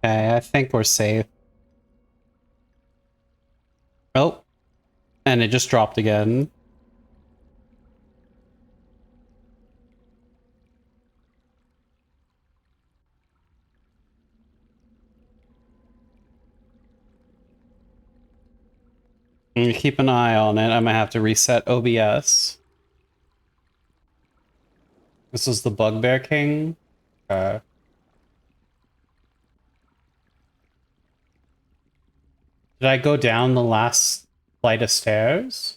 Okay, I think we're safe. Oh, and it just dropped again. Keep an eye on it. I might have to reset OBS. This is the Bugbear King. Okay. Did I go down the last flight of stairs?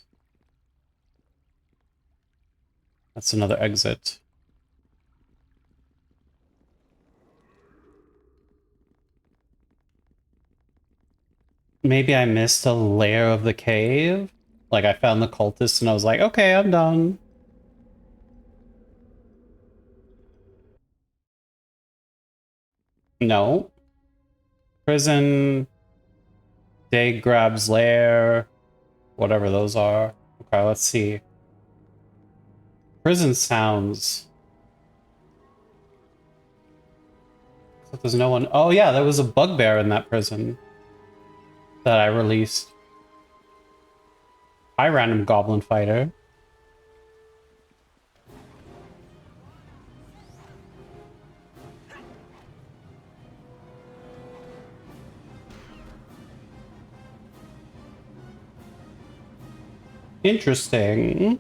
That's another exit. Maybe I missed a layer of the cave. Like I found the cultist and I was like, okay, I'm done. No. Prison, Day Grab's lair, whatever those are. Okay, let's see. Prison sounds. But there's no one. Oh yeah, there was a bugbear in that prison that I released. Hi, random goblin fighter. Interesting.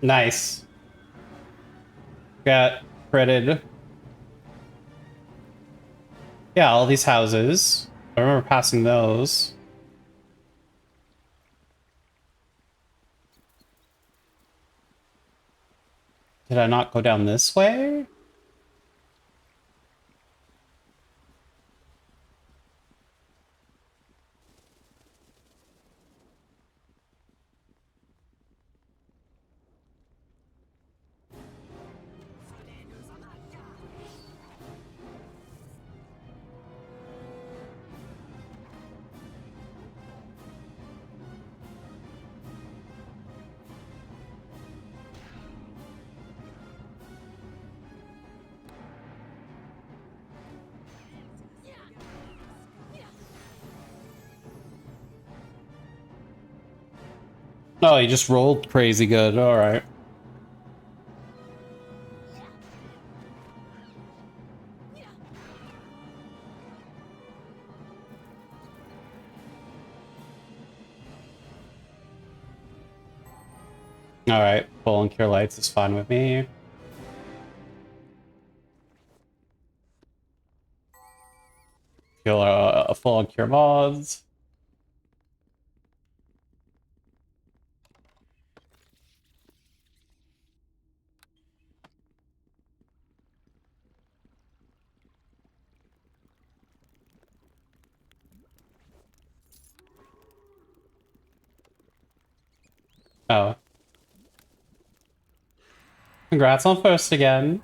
Nice. Got critted. Yeah, all these houses. I remember passing those. Did I not go down this way? Oh, he just rolled crazy good. All right. All right. Full and cure lights is fine with me. Kill a full and cure mods. Oh. Congrats on first again.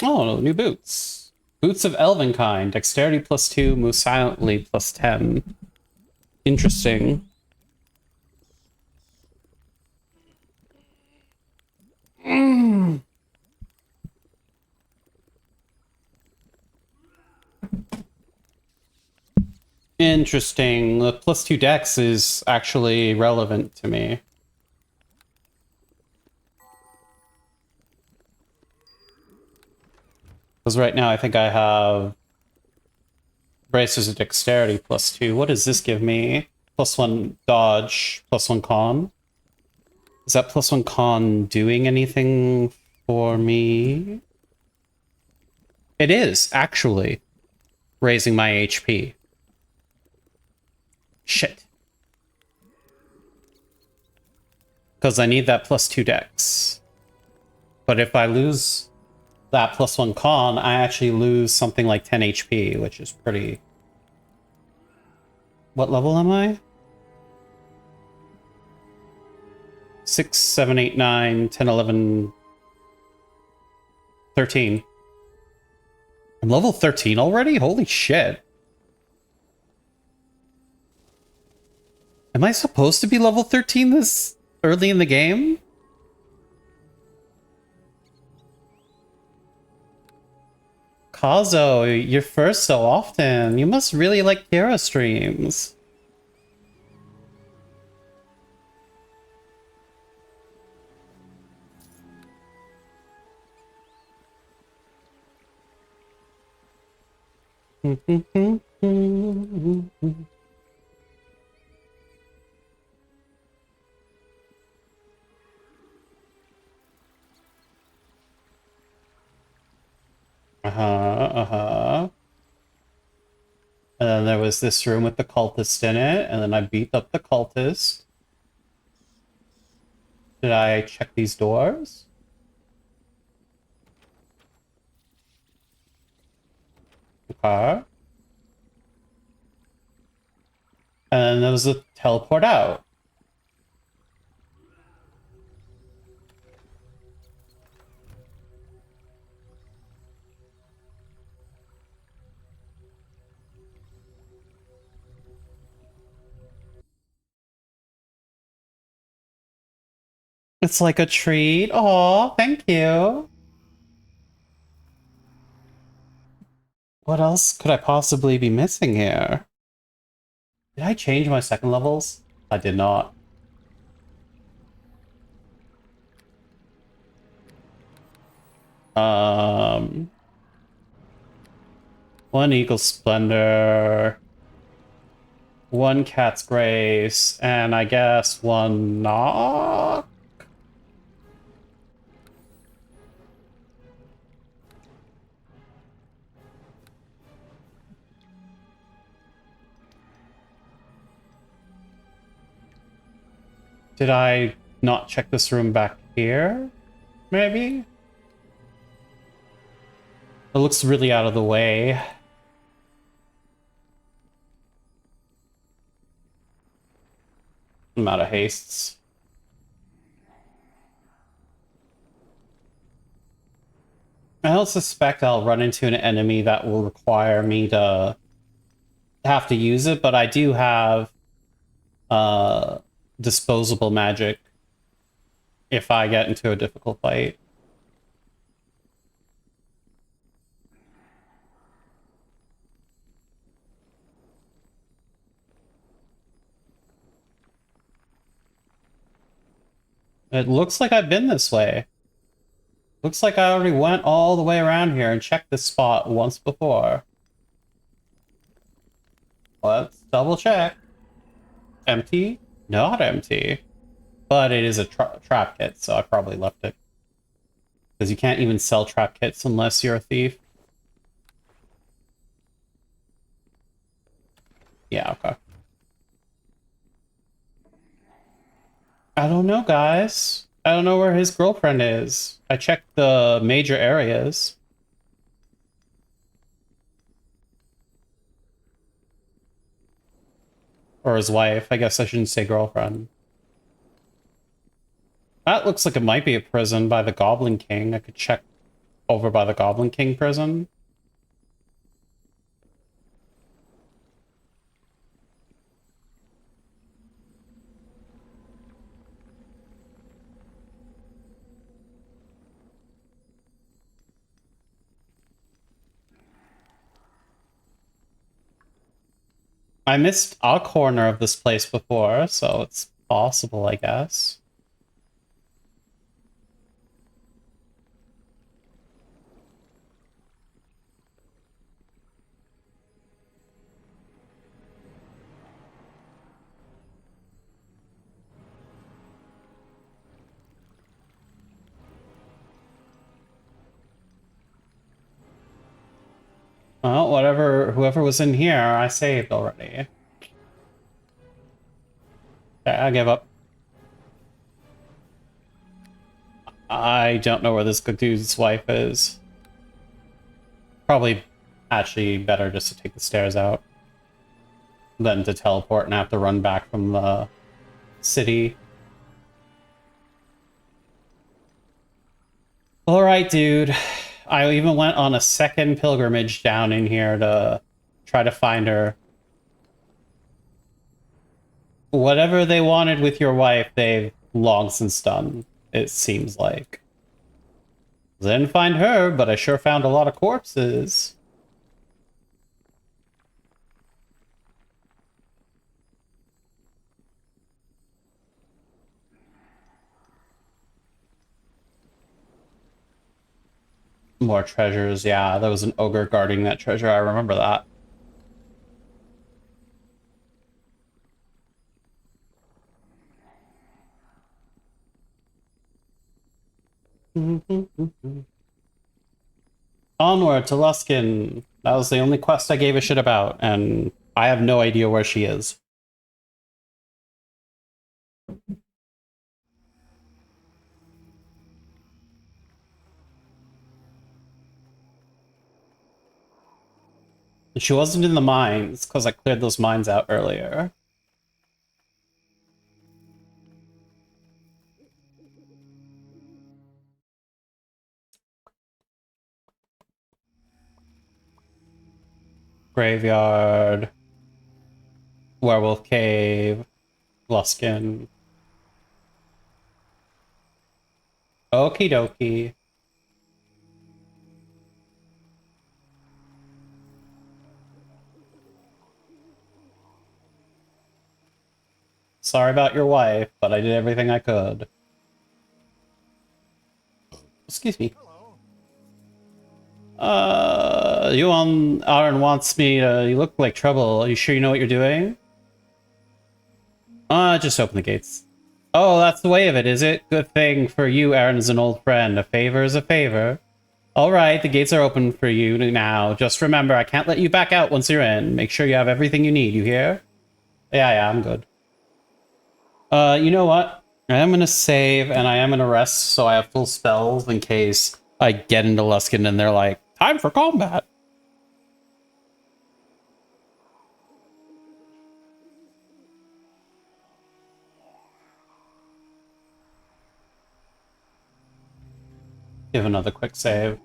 Oh, new boots. Boots of elven kind. Dexterity +2, move silently +10. Interesting. Interesting. The +2 dex is actually relevant to me. Because right now I think I have bracers of dexterity +2. What does this give me? +1 dodge, +1 con. Is that +1 con doing anything for me? It is, actually, raising my HP. Shit. Because I need that +2 dex. But if I lose that +1 con, I actually lose something like 10 HP, which is pretty... What level am I? 6, 7, 8, 9, 10, 11, 13. I'm level 13 already? Holy shit. Am I supposed to be level 13 this early in the game? Kazo, you're first so often. You must really like hero streams. Uh-huh. And then there was this room with the cultist in it, and then I beat up the cultist. Did I check these doors? Okay. And then there was a teleport out. It's like a treat. Aw, thank you. What else could I possibly be missing here? Did I change my second levels? I did not. Um, one Eagle Splendor, one Cat's Grace, and I guess one Knock? Did I not check this room back here? Maybe? It looks really out of the way. I'm out of hastes. I don't suspect I'll run into an enemy that will require me to have to use it, but I do have uh, disposable magic if I get into a difficult fight. It looks like I've been this way. Looks like I already went all the way around here and checked this spot once before. Let's double check. Empty? Not empty. But it is a trap kit, so I probably left it. Because you can't even sell trap kits unless you're a thief. Yeah, okay. I don't know, guys. I don't know where his girlfriend is. I checked the major areas. Or his wife. I guess I shouldn't say girlfriend. That looks like it might be a prison by the Goblin King. I could check over by the Goblin King prison. I missed a corner of this place before, so it's possible, I guess. Well, whoever was in here, I saved already. Okay, I give up. I don't know where this good dude's wife is. Probably actually better just to take the stairs out than to teleport and have to run back from the city. Alright, dude. I even went on a second pilgrimage down in here to try to find her. Whatever they wanted with your wife, they've long since done, it seems like. Didn't find her, but I sure found a lot of corpses. More treasures, yeah. There was an ogre guarding that treasure, I remember that. Onward to Luskin. That was the only quest I gave a shit about, and I have no idea where she is. She wasn't in the mines, because I cleared those mines out earlier. Graveyard. Werewolf Cave. Luskin. Okie dokie. Sorry about your wife, but I did everything I could. Excuse me. Aaron wants me to... You look like trouble. Are you sure you know what you're doing? Just open the gates. Oh, that's the way of it, is it? Good thing for you, Aaron is an old friend. A favor is a favor. Alright, the gates are open for you now. Just remember, I can't let you back out once you're in. Make sure you have everything you need, you hear? Yeah, I'm good. You know what? I am gonna save, and I am gonna rest, so I have full spells in case I get into Luskin and they're like, time for combat. Give another quick save.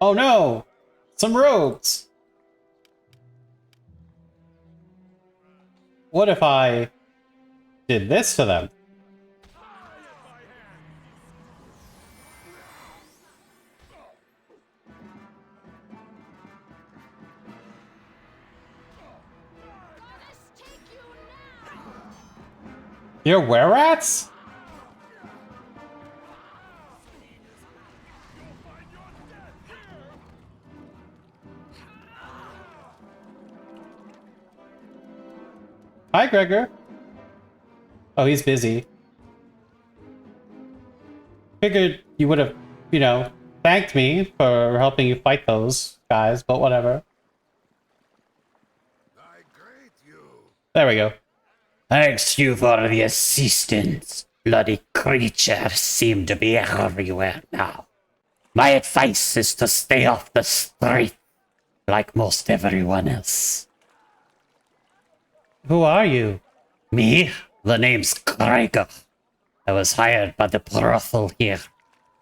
Oh no! Some rogues! What if I did this to them? You're were-rats? Hi, Gregor. Oh, he's busy. Figured you would have, you know, thanked me for helping you fight those guys, but whatever. I greet you. There we go. Thanks you for the assistance. Bloody creatures seem to be everywhere now. My advice is to stay off the street, like most everyone else. Who are you? Me? The name's Gregor. I was hired by the brothel here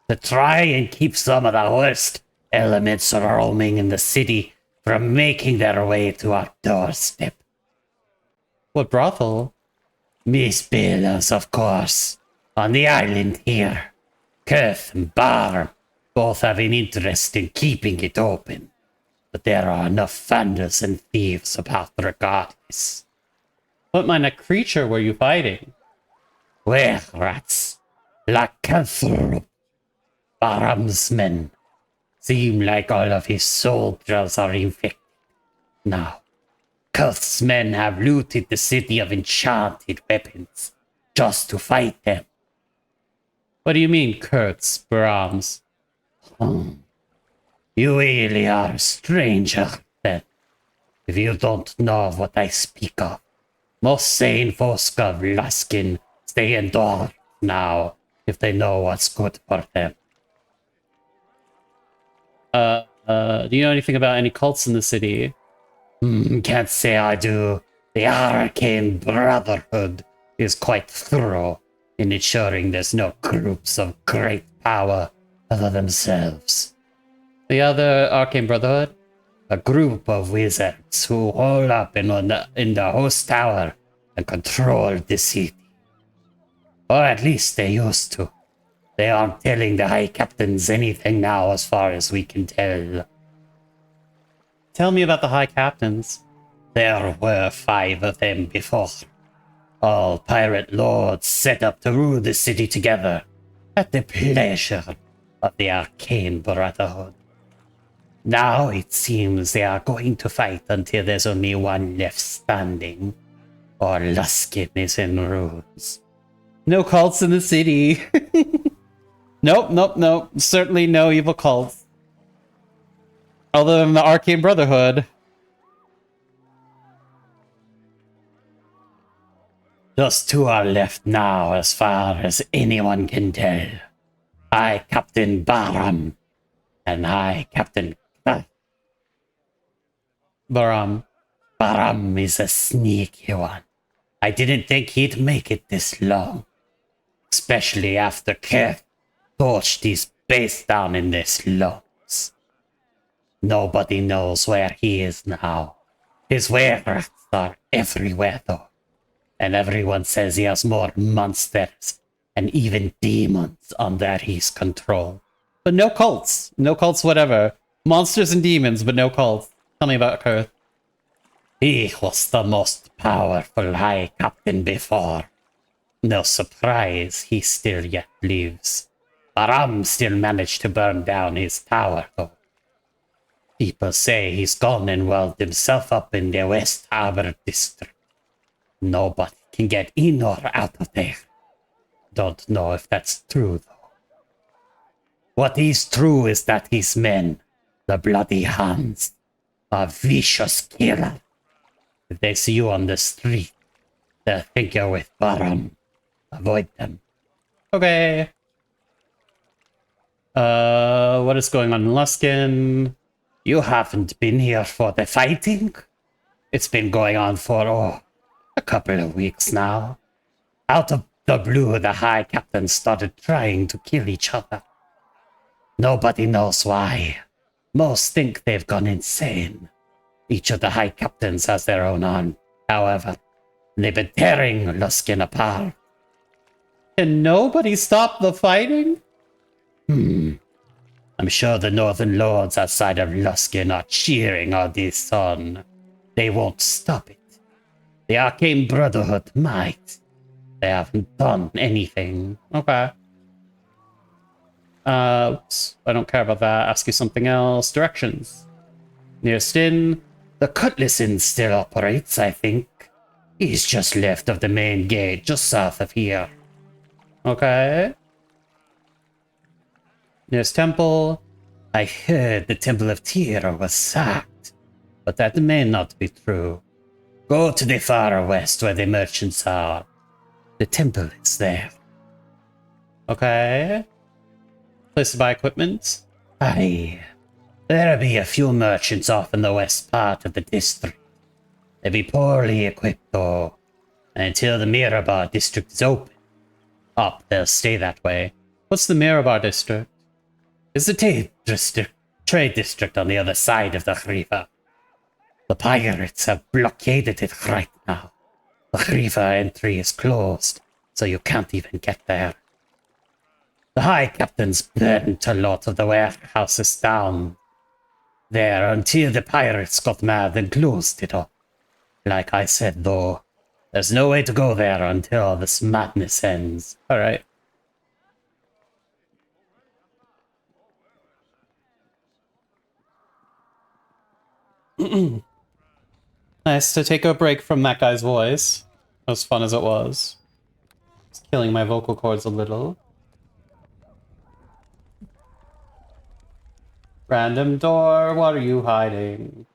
to try and keep some of the worst elements roaming in the city from making their way to our doorstep. What brothel? Miss Bella's, of course, on the island here. Keth and Barm both have an interest in keeping it open, but there are enough vandals and thieves about regardless. What kind of creature were you fighting? Were rats, lycanthrope, Baram's men. Seem like all of his soldiers are infected. Now, Kurth's men have looted the city of enchanted weapons, just to fight them. What do you mean, Kurtz, Brahms? You really are a stranger, then, if you don't know what I speak of. Most sane folk of Luskin stay indoors now, if they know what's good for them. Do you know anything about any cults in the city? Can't say I do. The Arcane Brotherhood is quite thorough in ensuring there's no groups of great power other themselves. The other Arcane Brotherhood? A group of wizards who hole up in the host tower and control the city. Or at least they used to. They aren't telling the High Captains anything now as far as we can tell. Tell me about the High Captains. There were 5 of them before. All pirate lords set up to rule the city together at the pleasure of the Arcane Brotherhood. Now it seems they are going to fight until there's only one left standing, or Luskin is in ruins. No cults in the city. Nope. Certainly no evil cults. Other than the Arcane Brotherhood. Just 2 are left now, as far as anyone can tell. High Captain Baram and High Captain Baram. Baram is a sneaky one. I didn't think he'd make it this long. Especially after Keth torched his base down in the slums. Nobody knows where he is now. His were-rats are everywhere though. And everyone says he has more monsters and even demons under his control. But no cults. No cults whatever. Monsters and demons, but no cults. Tell me about Kurth. He was the most powerful High Captain before. No surprise he still yet lives. Baram still managed to burn down his tower though. People say he's gone and walled himself up in the West Harbor district. Nobody can get in or out of there. Don't know if that's true though. What is true is that his men, the Bloody Hands, are vicious killers. If they see you on the street, they'll think you're with Baram. Avoid them. Okay. What is going on in Luskin? You haven't been here for the fighting? It's been going on for, a couple of weeks now. Out of the blue, the High Captains started trying to kill each other. Nobody knows why. Most think they've gone insane. Each of the High Captains has their own arm, however. They've been tearing Luskin apart. Can nobody stop the fighting? I'm sure the Northern Lords outside of Luskin are cheering all this on. They won't stop it. The Arcane Brotherhood might. They haven't done anything. Okay. Oops, I don't care about that. Ask you something else. Directions. Near Stin. The Cutlass Inn still operates, I think. He's just left of the main gate, just south of here. Okay. Nearest temple. I heard the Temple of Tyr was sacked, but that may not be true. Go to the far west where the merchants are. The temple is there. Okay. Place to buy equipment. Aye. There'll be a few merchants off in the west part of the district. They'll be poorly equipped though, and until the Mirabar district is open. They'll stay that way. What's the Mirabar district? It's the trade district on the other side of the river. The pirates have blockaded it right now. The river entry is closed, so you can't even get there. The High Captains burnt a lot of the warehouses down there until the pirates got mad and closed it up. Like I said though, There's no way to go there until this madness ends. All right. Nice to take a break from that guy's voice. As fun as it was. It's killing my vocal cords a little. Random door, what are you hiding?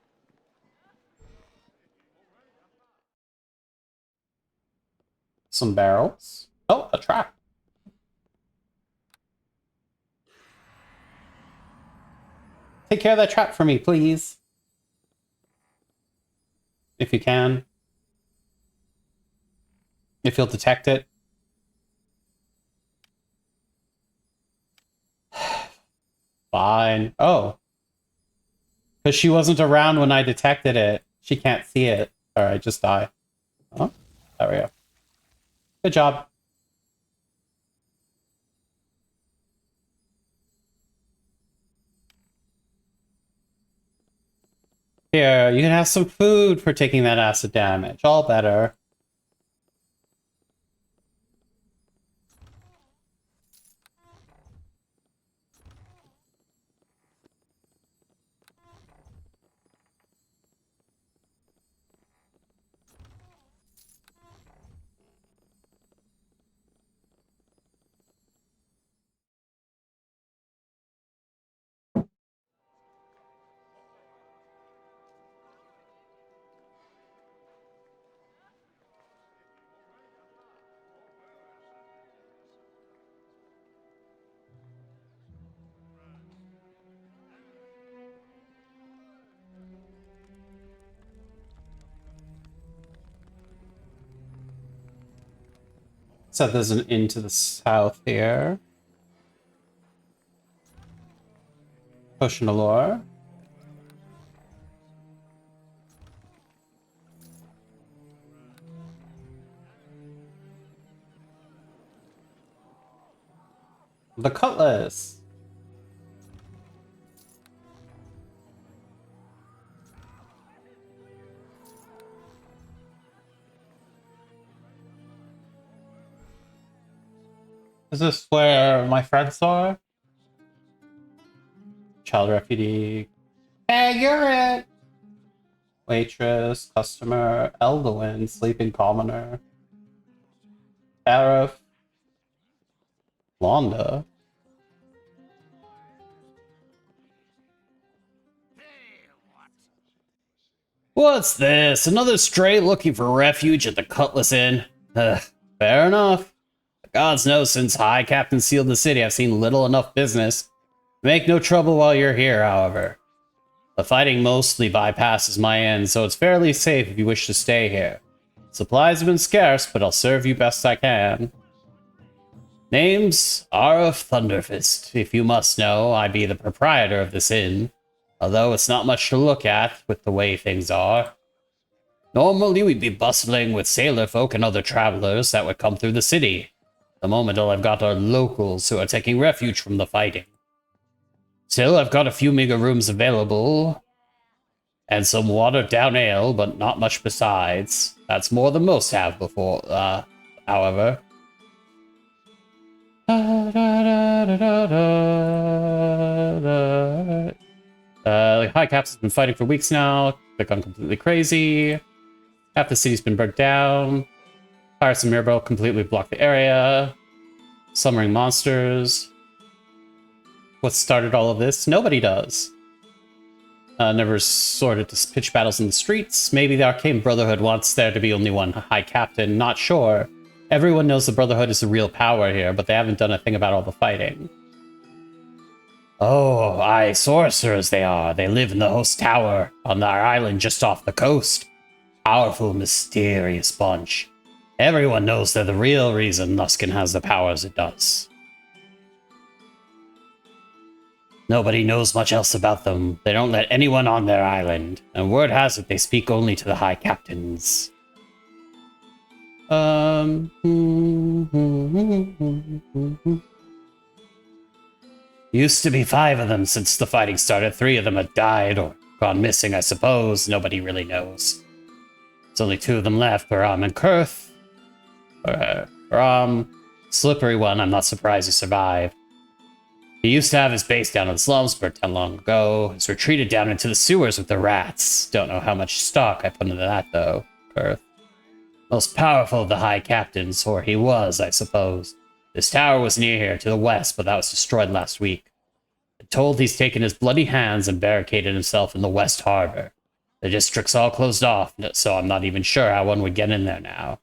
Some barrels. Oh, a trap. Take care of that trap for me, please. If you can. If you'll detect it. Fine. Oh. Because she wasn't around when I detected it. She can't see it. Alright, just die. Oh, there we go. Good job. Here, you can have some food for taking that acid damage. All better. So there's an inn to the south here. Potion of lore. The cutlass. Is this where my friends are? Child refugee. Hey, you're it! Waitress, customer, Elduin, sleeping commoner. Arif. Londa. What's this? Another stray looking for refuge at the Cutlass Inn? Fair enough. Gods know since High Captain sealed the city, I've seen little enough business. Make no trouble while you're here, however. The fighting mostly bypasses my end, so it's fairly safe if you wish to stay here. Supplies have been scarce, but I'll serve you best I can. Name's Arif Thunderfist. If you must know, I be the proprietor of this inn, although it's not much to look at with the way things are. Normally we'd be bustling with sailor folk and other travelers that would come through the city. The moment all I've got are locals who are taking refuge from the fighting. Still, I've got a few meager rooms available, and some watered-down ale, but not much besides. That's more than most have before, however. The High Caps has been fighting for weeks now. They've gone completely crazy. Half the city's been burnt down. Pirates and Mirabelle completely blocked the area. Summoning monsters. What started all of this? Nobody does. Never sorted to pitch battles in the streets. Maybe the Arcane Brotherhood wants there to be only one High Captain. Not sure. Everyone knows the Brotherhood is the real power here, but they haven't done a thing about all the fighting. Oh, aye, sorcerers they are. They live in the host tower on our island just off the coast. Powerful, mysterious bunch. Everyone knows they're the real reason Luskan has the powers it does. Nobody knows much else about them. They don't let anyone on their island, and word has it they speak only to the High Captains. Used to be 5 of them since the fighting started. 3 of them have died or gone missing, I suppose. Nobody really knows. There's only two of them left, Baram and Kurth. Baram, slippery one, I'm not surprised he survived. He used to have his base down in the slums, but long ago. He's retreated down into the sewers with the rats. Don't know how much stock I put into that, though, Kurth. Most powerful of the High Captains, or he was, I suppose. This tower was near here, to the west, but that was destroyed last week. I'm told he's taken his bloody hands and barricaded himself in the West Harbor. The district's all closed off, so I'm not even sure how one would get in there now.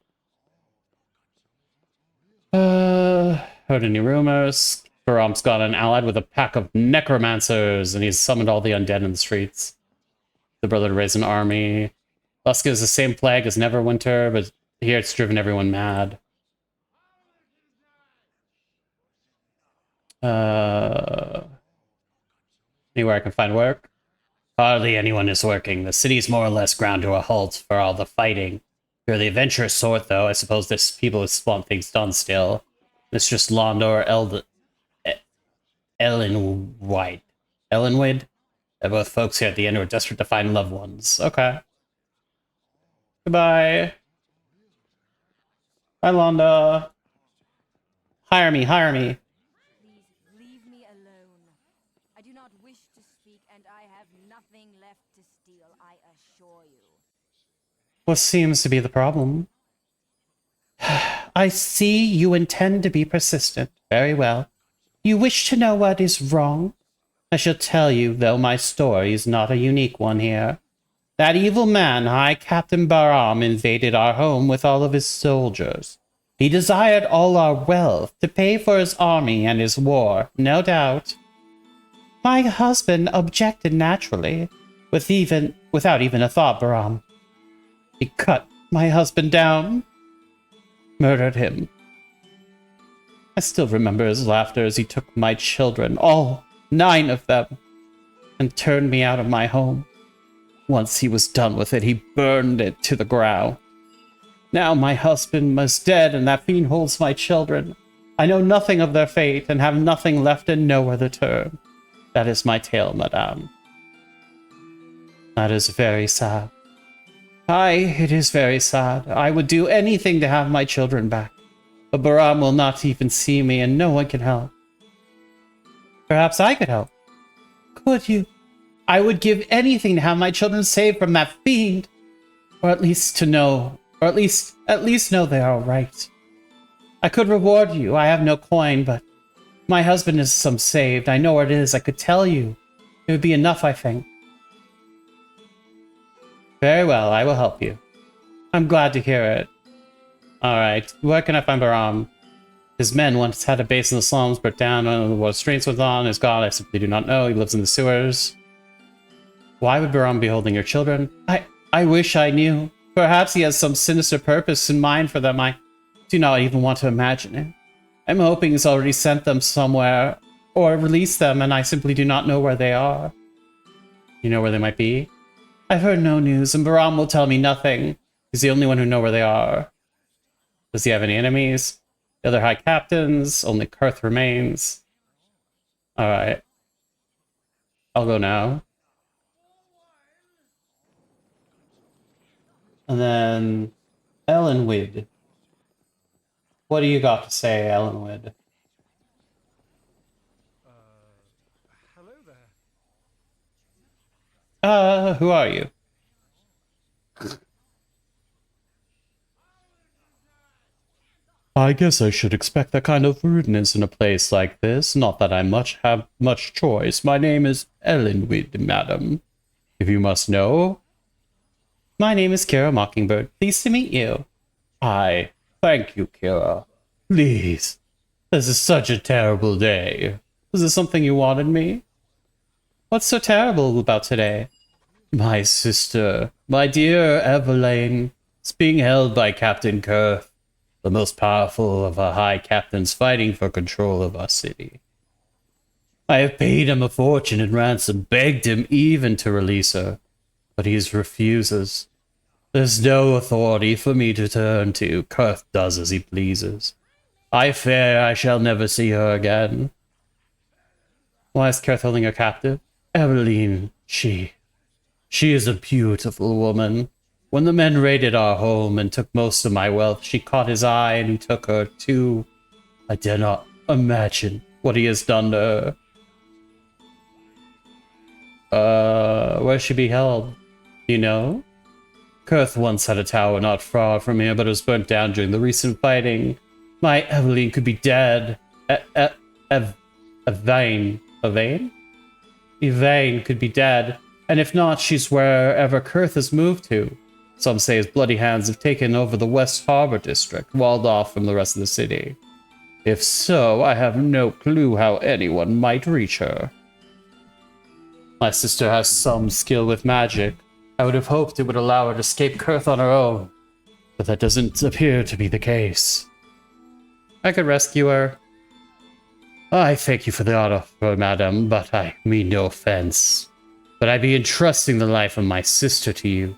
Heard any rumors? Baram's got an allied with a pack of necromancers, and he's summoned all the undead in the streets. The brother to raise an army. Luska is the same plague as Neverwinter, but here it's driven everyone mad. Anywhere I can find work? Hardly anyone is working. The city's more or less ground to a halt for all the fighting. If you're the adventurous sort, though, I suppose there's people who want things done still. Mistress Londor Ellenwide. Ellenwid? They're both folks here at the inn who are desperate to find loved ones. Okay. Goodbye. Hi, Londa. Hire me, hire me. Please leave me alone. I do not wish to speak, and I have nothing left to steal, I assure you. What seems to be the problem? I see you intend to be persistent. Very well. You wish to know what is wrong? I shall tell you, though my story is not a unique one here. That evil man, High Captain Baram, invaded our home with all of his soldiers. He desired all our wealth to pay for his army and his war, no doubt. My husband objected naturally, without even a thought, Baram. He cut my husband down, murdered him. I still remember his laughter as he took my children, all 9 of them, and turned me out of my home. Once he was done with it, he burned it to the ground. Now my husband is dead, and that fiend holds my children. I know nothing of their fate, and have nothing left and nowhere to turn. That is my tale, madame. That is very sad. Aye, it is very sad. I would do anything to have my children back. But Baram will not even see me, and no one can help. Perhaps I could help. Could you? I would give anything to have my children saved from that fiend. Or at least know they are all right. I could reward you. I have no coin, but my husband is some saved. I know where it is. I could tell you. It would be enough, I think. Very well, I will help you. I'm glad to hear it. Alright, where can I find Baram? His men once had a base in the slums, burnt down. I don't know what strains was on. His god, I simply do not know. He lives in the sewers. Why would Baram be holding your children? I wish I knew. Perhaps he has some sinister purpose in mind for them. I do not even want to imagine it. I'm hoping he's already sent them somewhere, or released them, and I simply do not know where they are. You know where they might be? I've heard no news, and Baram will tell me nothing. He's the only one who knows where they are. Does he have any enemies? The other high captains? Only Kurth remains. Alright. I'll go now. And then Ellenwid. What do you got to say, Ellenwid? Hello there. Who are you? I guess I should expect that kind of rudeness in a place like this. Not that I have much choice. My name is Ellenwid, madam. If you must know. My name is Kira Mockingbird. Pleased to meet you. Hi. Thank you, Kira. Please. This is such a terrible day. Was this something you wanted me? What's so terrible about today? My sister, my dear Evelyn, is being held by Captain Kurth, the most powerful of our high captains fighting for control of our city. I have paid him a fortune in ransom, begged him even to release her, but he refuses. There's no authority for me to turn to. Kurth does as he pleases. I fear I shall never see her again. Why is Kurth holding her captive? Evelyn, she is a beautiful woman. When the men raided our home and took most of my wealth, she caught his eye and he took her too. I dare not imagine what he has done to her. Where she be held? You know? Kurth once had a tower not far from here, but it was burnt down during the recent fighting. My Eveline could be dead. Evane? Evane could be dead. And if not, she's wherever Kurth has moved to. Some say his bloody hands have taken over the West Harbor district, walled off from the rest of the city. If so, I have no clue how anyone might reach her. My sister has some skill with magic. I would have hoped it would allow her to escape Kurth on her own, but that doesn't appear to be the case. I could rescue her. I thank you for the offer, madam, but I mean no offense. But I'd be entrusting the life of my sister to you.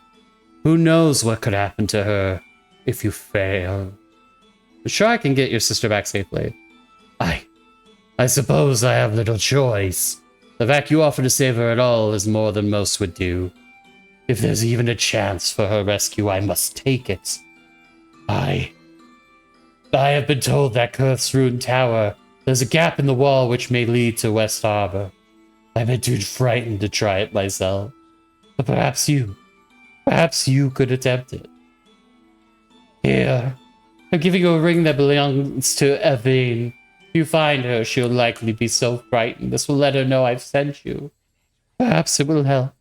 Who knows what could happen to her if you fail? I'm sure I can get your sister back safely. I suppose I have little choice. The fact you offer to save her at all is more than most would do. If there's even a chance for her rescue, I must take it. I have been told that Kurth's ruined tower, there's a gap in the wall which may lead to West Harbor. I've been too frightened to try it myself. But perhaps you could attempt it. Here, I'm giving you a ring that belongs to Evine. If you find her, she'll likely be so frightened. This will let her know I've sent you. Perhaps it will help.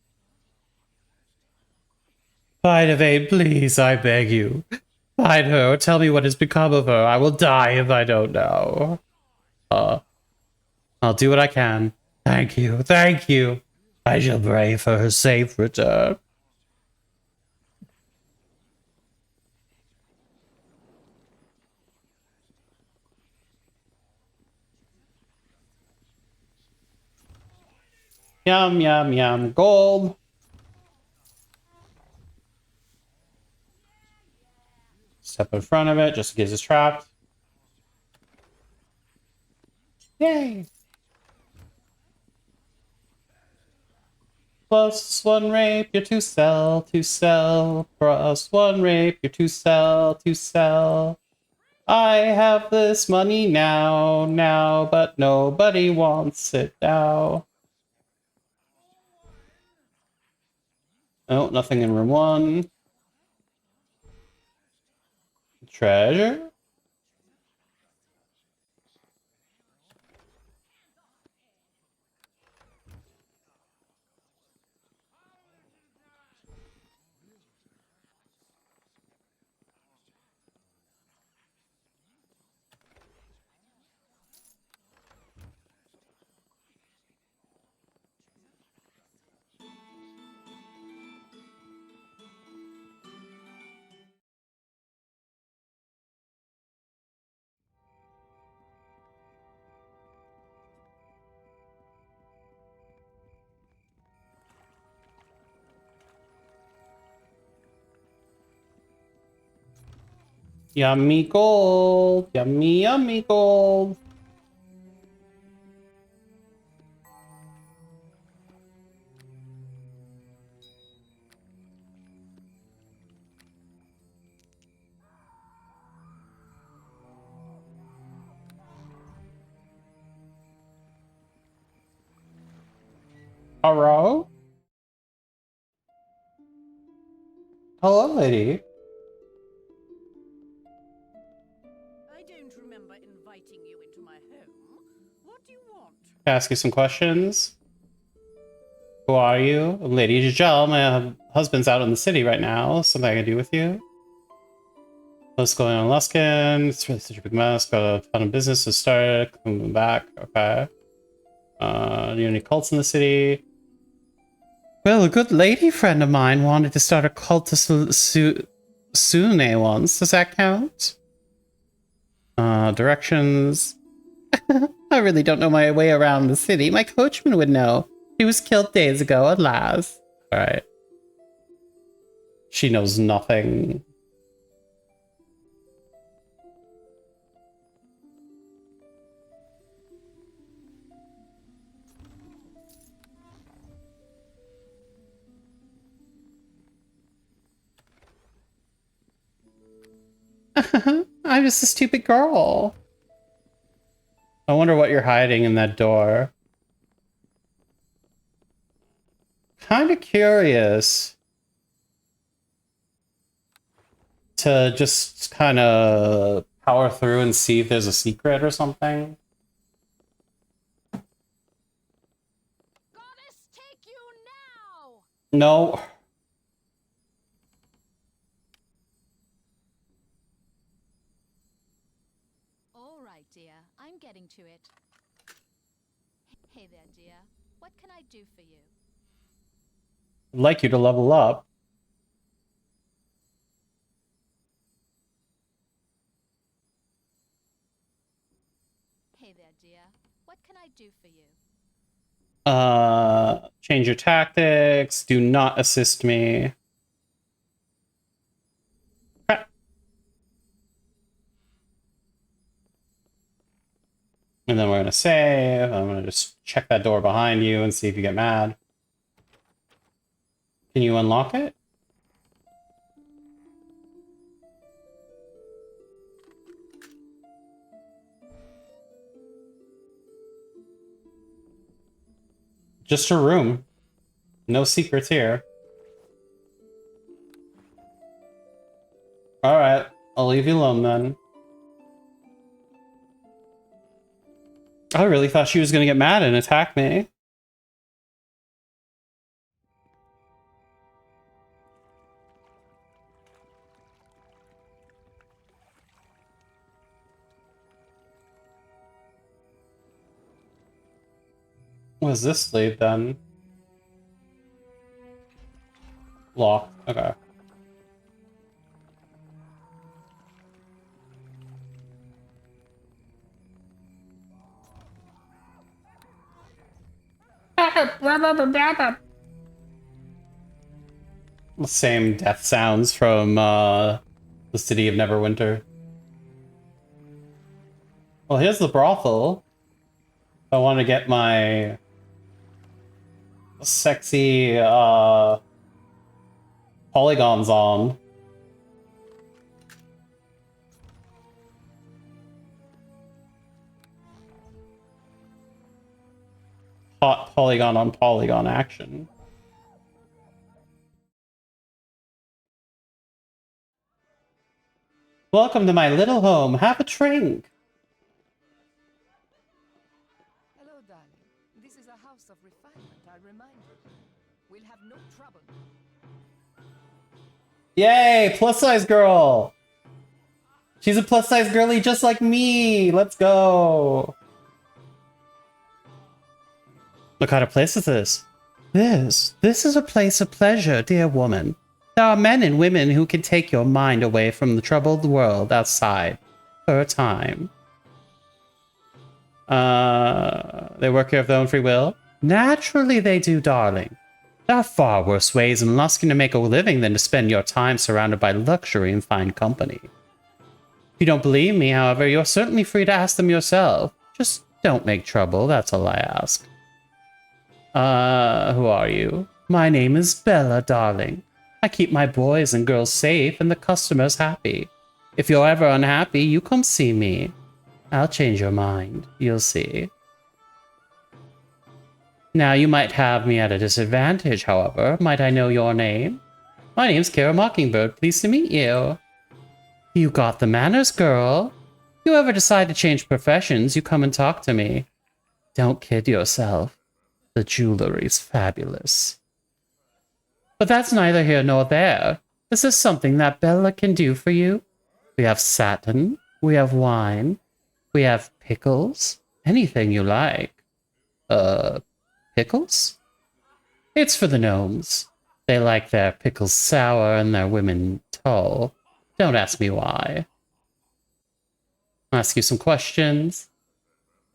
Find Evane, please, I beg you. Find her, or tell me what has become of her. I will die if I don't know. I'll do what I can. Thank you, thank you. I shall pray for her safe return. Yum, yum, yum. Gold. Step in front of it just in case it's trapped. Yay! Plus one rape, you're to sell, to sell. Plus one rape, you're to sell, to sell. I have this money now, but nobody wants it now. Oh, nothing in room 1. Treasure? Yummy gold. Yummy, yummy gold. Hello? Hello, lady. I don't remember inviting you into my home. What do you want? Can I ask you some questions? Who are you? Lady Giselle, my husband's out in the city right now. Something I can do with you? What's going on in Luskin? It's really such a big mess. Got a ton of business to start. Coming back. Okay. You any cults in the city? Well, a good lady friend of mine wanted to start a cult to Sune once. Does that count? Directions. I really don't know my way around the city. My coachman would know. He was killed days ago, alas. Alright. She knows nothing. I'm just a stupid girl. I wonder what you're hiding in that door. Kind of curious to just kind of power through and see if there's a secret or something. Goddess, take you now! No. All right, dear. I'm getting to it. Hey there, dear. What can I do for you? I'd like you to level up. Hey there, dear. What can I do for you? Change your tactics. Do not assist me. Crap. And then we're gonna save. I'm gonna just check that door behind you and see if you get mad. Can you unlock it? Just a room. No secrets here. Alright, I'll leave you alone then. I really thought she was gonna get mad and attack me. What does this lead then? Locked. Okay. The same death sounds from the city of Neverwinter. Well, here's the brothel. I want to get my sexy polygons on. Hot polygon on polygon action. Welcome to my little home. Have a drink. Hello, darling. This is a house of refinement, I remind you. We'll have no trouble. Yay, plus size girl. She's a plus size girly just like me. Let's go. What kind of place is this? This is a place of pleasure, dear woman. There are men and women who can take your mind away from the troubled world outside for a time. They work here of their own free will? Naturally they do, darling. There are far worse ways in Luskin to make a living than to spend your time surrounded by luxury and fine company. If you don't believe me, however, you're certainly free to ask them yourself. Just don't make trouble, that's all I ask. Who are you? My name is Bella, darling. I keep my boys and girls safe and the customers happy. If you're ever unhappy, you come see me. I'll change your mind, you'll see. Now, you might have me at a disadvantage, however. Might I know your name? My name's Kara Mockingbird. Pleased to meet you. You got the manners, girl. If you ever decide to change professions, you come and talk to me. Don't kid yourself. The jewelry's fabulous. But that's neither here nor there. Is this something that Bella can do for you? We have satin, we have wine, we have pickles, anything you like. Pickles? It's for the gnomes. They like their pickles sour and their women tall. Don't ask me why. I'll ask you some questions.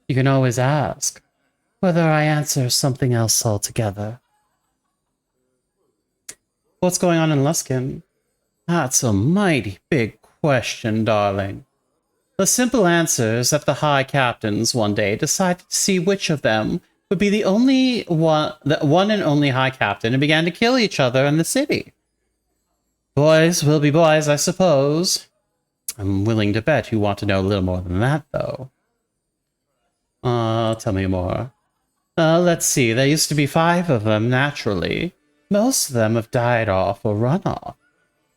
You can always ask. Whether I answer something else altogether. What's going on in Luskin? That's a mighty big question, darling. The simple answer is that the High Captains one day decided to see which of them would be the one and only High Captain and began to kill each other in the city. Boys will be boys, I suppose. I'm willing to bet you want to know a little more than that, though. Tell me more. Let's see, there used to be 5 of them, naturally. Most of them have died off or run off.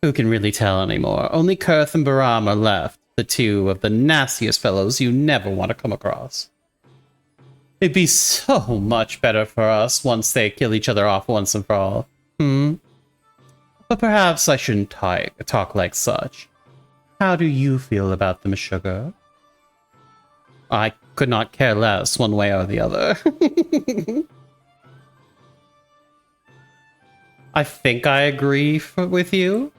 Who can really tell anymore? Only Kurth and Baram are left, the 2 of the nastiest fellows you never want to come across. It'd be so much better for us once they kill each other off once and for all. But perhaps I shouldn't talk like such. How do you feel about them, Sugar? I could not care less one way or the other. I think I agree with you.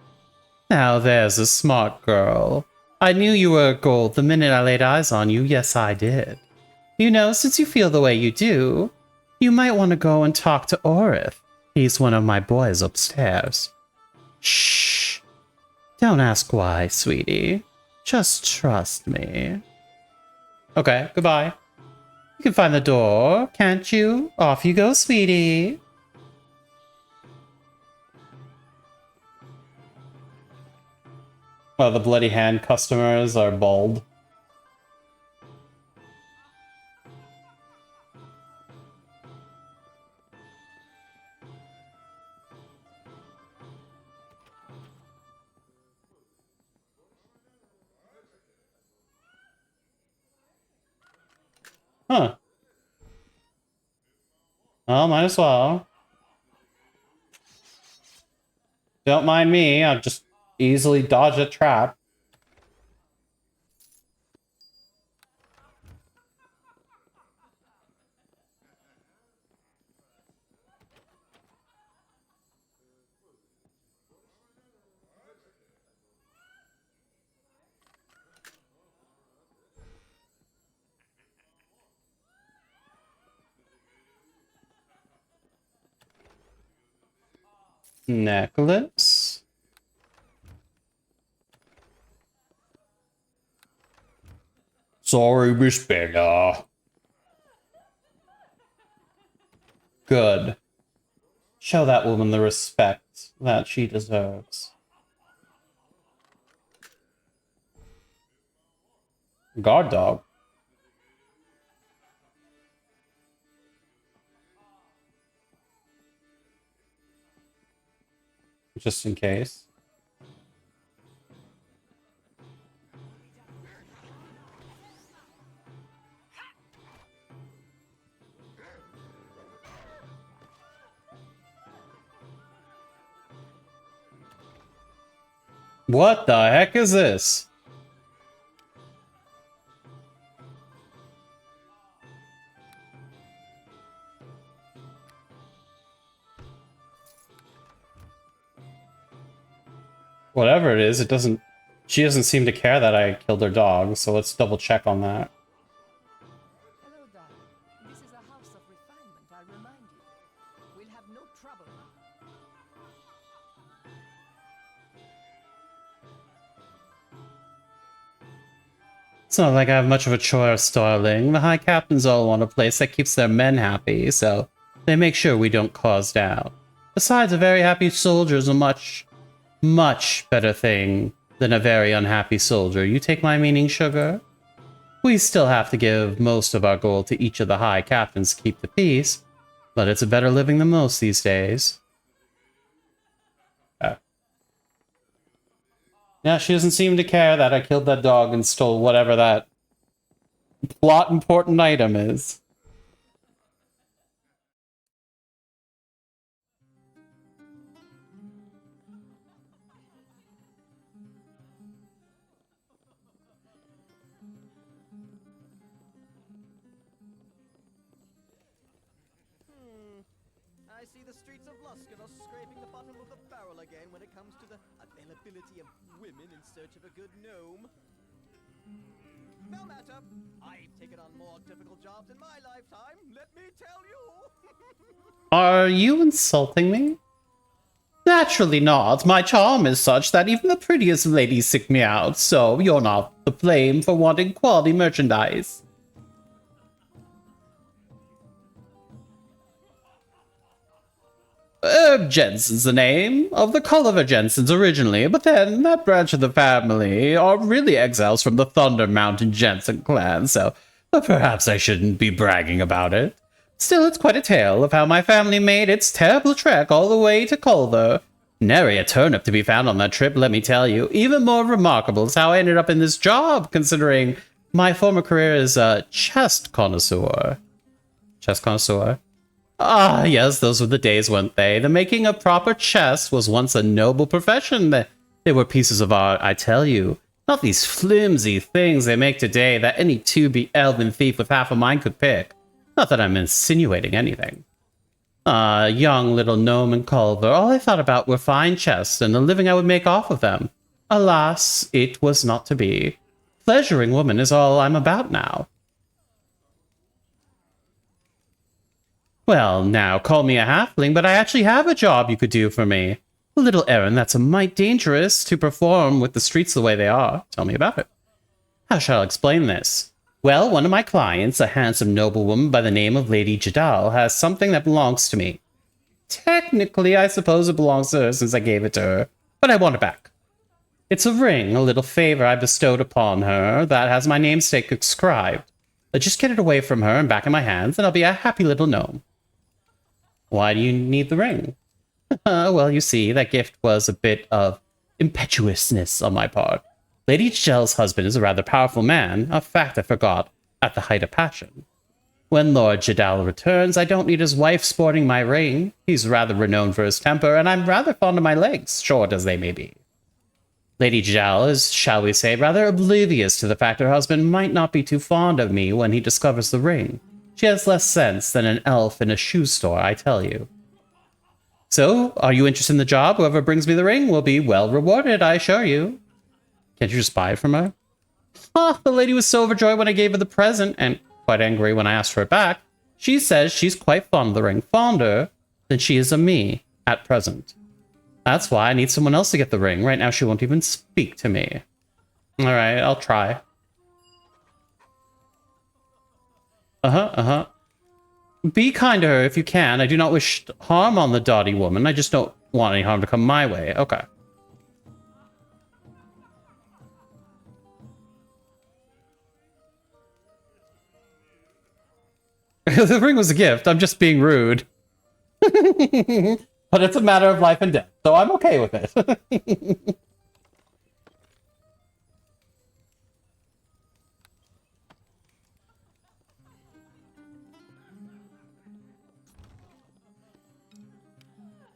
Now there's a smart girl. I knew you were a gold the minute I laid eyes on you. Yes, I did. You know, since you feel the way you do, you might want to go and talk to Orith. He's one of my boys upstairs. Shh. Don't ask why, sweetie. Just trust me. Okay, goodbye. You can find the door, can't you? Off you go, sweetie. Well, the Bloody Hand customers are bald. Huh. Well, might as well. Don't mind me, I'll just easily dodge a trap. Necklace. Sorry, Miss Bella. Good. Show that woman the respect that she deserves. Guard dog. Just in case. What the heck is this? Whatever it is, it doesn't... She doesn't seem to care that I killed her dog, so let's double check on that. Hello, darling. This is a house of refinement, I remind you. We'll have no trouble. It's not like I have much of a choice, darling. The High Captains all want a place that keeps their men happy, so they make sure we don't cause doubt. Besides, a very happy soldier is a much better thing than a very unhappy soldier. You take my meaning, Sugar? We still have to give most of our gold to each of the High Captains to keep the peace, but it's a better living than most these days. Yeah, she doesn't seem to care that I killed that dog and stole whatever that plot important item is. I see the streets of Luskan are scraping the bottom of the barrel again when it comes to the availability of women in search of a good gnome. No matter. I've taken on more difficult jobs in my lifetime, let me tell you. Are you insulting me? Naturally not. My charm is such that even the prettiest ladies seek me out, so you're not to blame for wanting quality merchandise. Herb Jensen's the name, of the Culliver Jensens originally, but then that branch of the family are really exiles from the Thunder Mountain Jensen clan, so perhaps I shouldn't be bragging about it. Still, it's quite a tale of how my family made its terrible trek all the way to Culver. Nary a turnip to be found on that trip, let me tell you. Even more remarkable is how I ended up in this job, considering my former career as a chest connoisseur. Chest connoisseur? Ah, yes, those were the days, weren't they? The making of proper chests was once a noble profession. They were pieces of art, I tell you. Not these flimsy things they make today that any to-be elven thief with half a mind could pick. Not that I'm insinuating anything. Ah, young little gnome and Culver, all I thought about were fine chests and the living I would make off of them. Alas, it was not to be. Pleasuring woman is all I'm about now. Well, now, call me a halfling, but I actually have a job you could do for me. A little errand that's a mite dangerous to perform with the streets the way they are. Tell me about it. How shall I explain this? Well, one of my clients, a handsome noblewoman by the name of Lady Jadal, has something that belongs to me. Technically, I suppose it belongs to her since I gave it to her, but I want it back. It's a ring, a little favor I bestowed upon her that has my namesake inscribed. But just get it away from her and back in my hands, and I'll be a happy little gnome. Why do you need the ring? Well, you see, that gift was a bit of impetuousness on my part. Lady Jadal's husband is a rather powerful man, a fact I forgot at the height of passion. When Lord Jadal returns, I don't need his wife sporting my ring. He's rather renowned for his temper, and I'm rather fond of my legs, short as they may be. Lady Jadal is, shall we say, rather oblivious to the fact her husband might not be too fond of me when he discovers the ring. She has less sense than an elf in a shoe store, I tell you. So, are you interested in the job? Whoever brings me the ring will be well rewarded, I assure you. Can't you just buy it from her? The lady was so overjoyed when I gave her the present, and quite angry when I asked for it back. She says she's quite fond of the ring, fonder than she is of me at present. That's why I need someone else to get the ring. Right now she won't even speak to me. Alright, I'll try. Be kind to her if you can. I do not wish harm on the doughty woman. I just don't want any harm to come my way. Okay. The ring was a gift. I'm just being rude. But it's a matter of life and death, so I'm okay with it.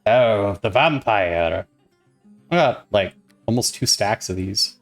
Oh, the vampire. I got, like, almost 2 stacks of these.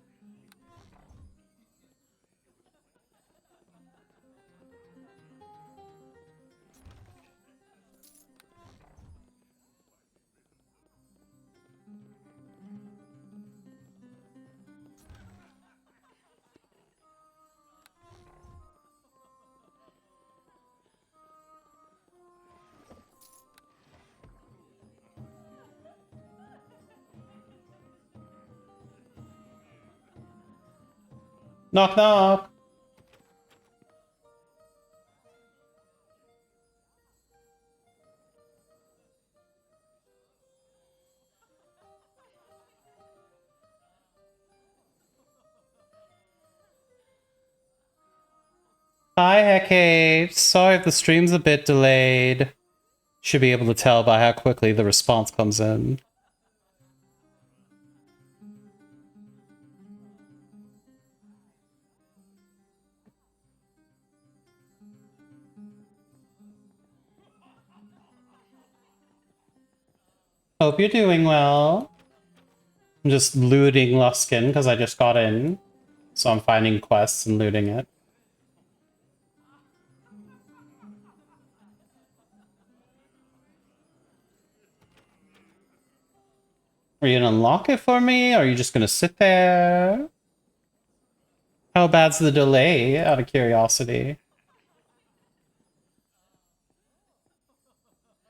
Knock, knock. Hi, Hecate. Sorry if the stream's a bit delayed. Should be able to tell by how quickly the response comes in. Hope you're doing well. I'm just looting Luskin because I just got in. So I'm finding quests and looting it. Are you gonna unlock it for me? Or are you just gonna sit there? How bad's the delay, out of curiosity?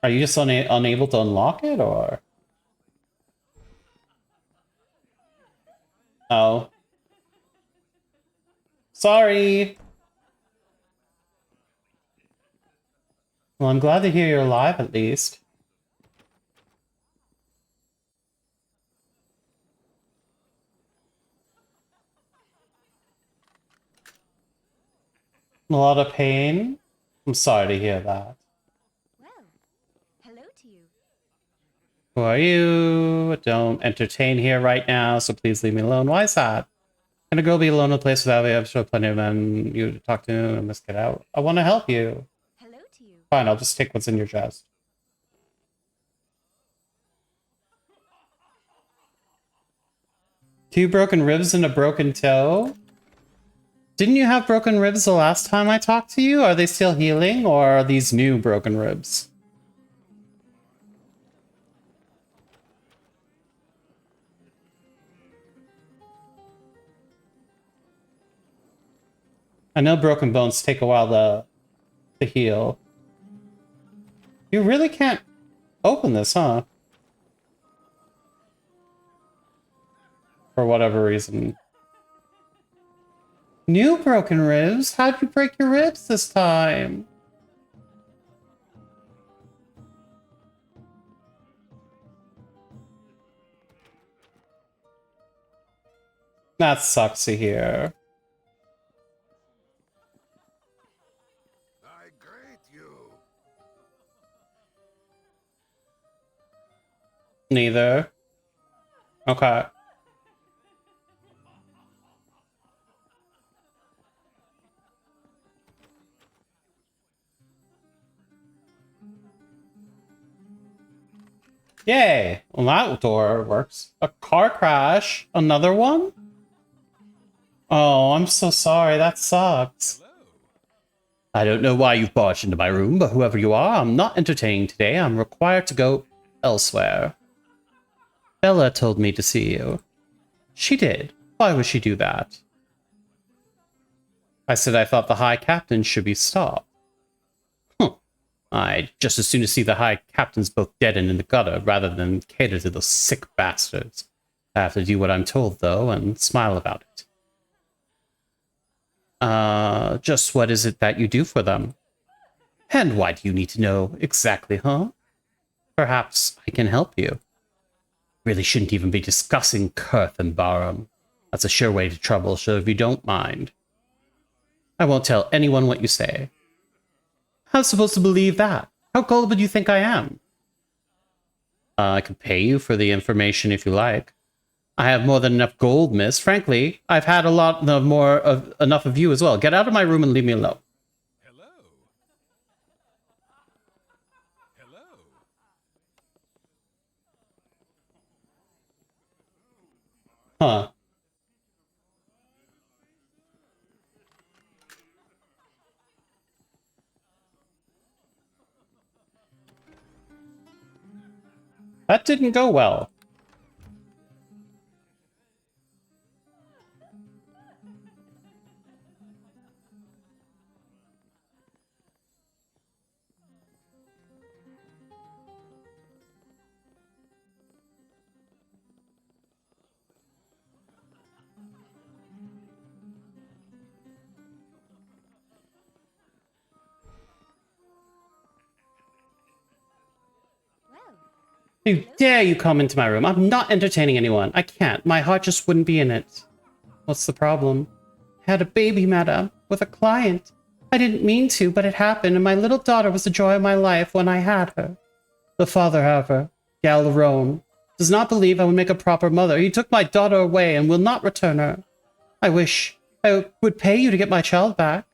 Are you just unable to unlock it, or? Oh. Sorry! Well, I'm glad to hear you're alive, at least. A lot of pain? I'm sorry to hear that. Well, hello to you. Who are you? Don't entertain here right now, so please leave me alone. Why is that? Can a girl be alone in a place without me? I'm sure plenty of men you to talk to and just get out. I want to help you. Hello to you. Fine, I'll just take what's in your chest. Two broken ribs and a broken toe? Didn't you have broken ribs the last time I talked to you? Are they still healing, or are these new broken ribs? I know broken bones take a while to heal. You really can't open this, huh? For whatever reason. New broken ribs? How'd you break your ribs this time? That sucks to hear. I greet you. Neither. Okay. Yay! Well, that door works. A car crash? Another one? Oh, I'm so sorry. That sucks. I don't know why you've barged into my room, but whoever you are, I'm not entertaining today. I'm required to go elsewhere. Bella told me to see you. She did. Why would she do that? I said I thought the High Captain should be stopped. I'd just as soon as see the High Captains both dead and in the gutter, rather than cater to those sick bastards. I have to do what I'm told, though, and smile about it. Just what is it that you do for them? And why do you need to know exactly, huh? Perhaps I can help you. Really shouldn't even be discussing Kurth and Barham. That's a sure way to trouble, so if you don't mind. I won't tell anyone what you say. How am I supposed to believe that? How gullible do you think I am? I could pay you for the information if you like. I have more than enough gold, miss. Frankly, I've had a lot more of enough of you as well. Get out of my room and leave me alone. Hello. Hello. Huh. That didn't go well. How dare you come into my room? I'm not entertaining anyone. I can't. My heart just wouldn't be in it. What's the problem? I had a baby, madame, with a client. I didn't mean to, but it happened, and my little daughter was the joy of my life when I had her. The father, however, Gallerone, does not believe I would make a proper mother. He took my daughter away and will not return her. I wish I would pay you to get my child back.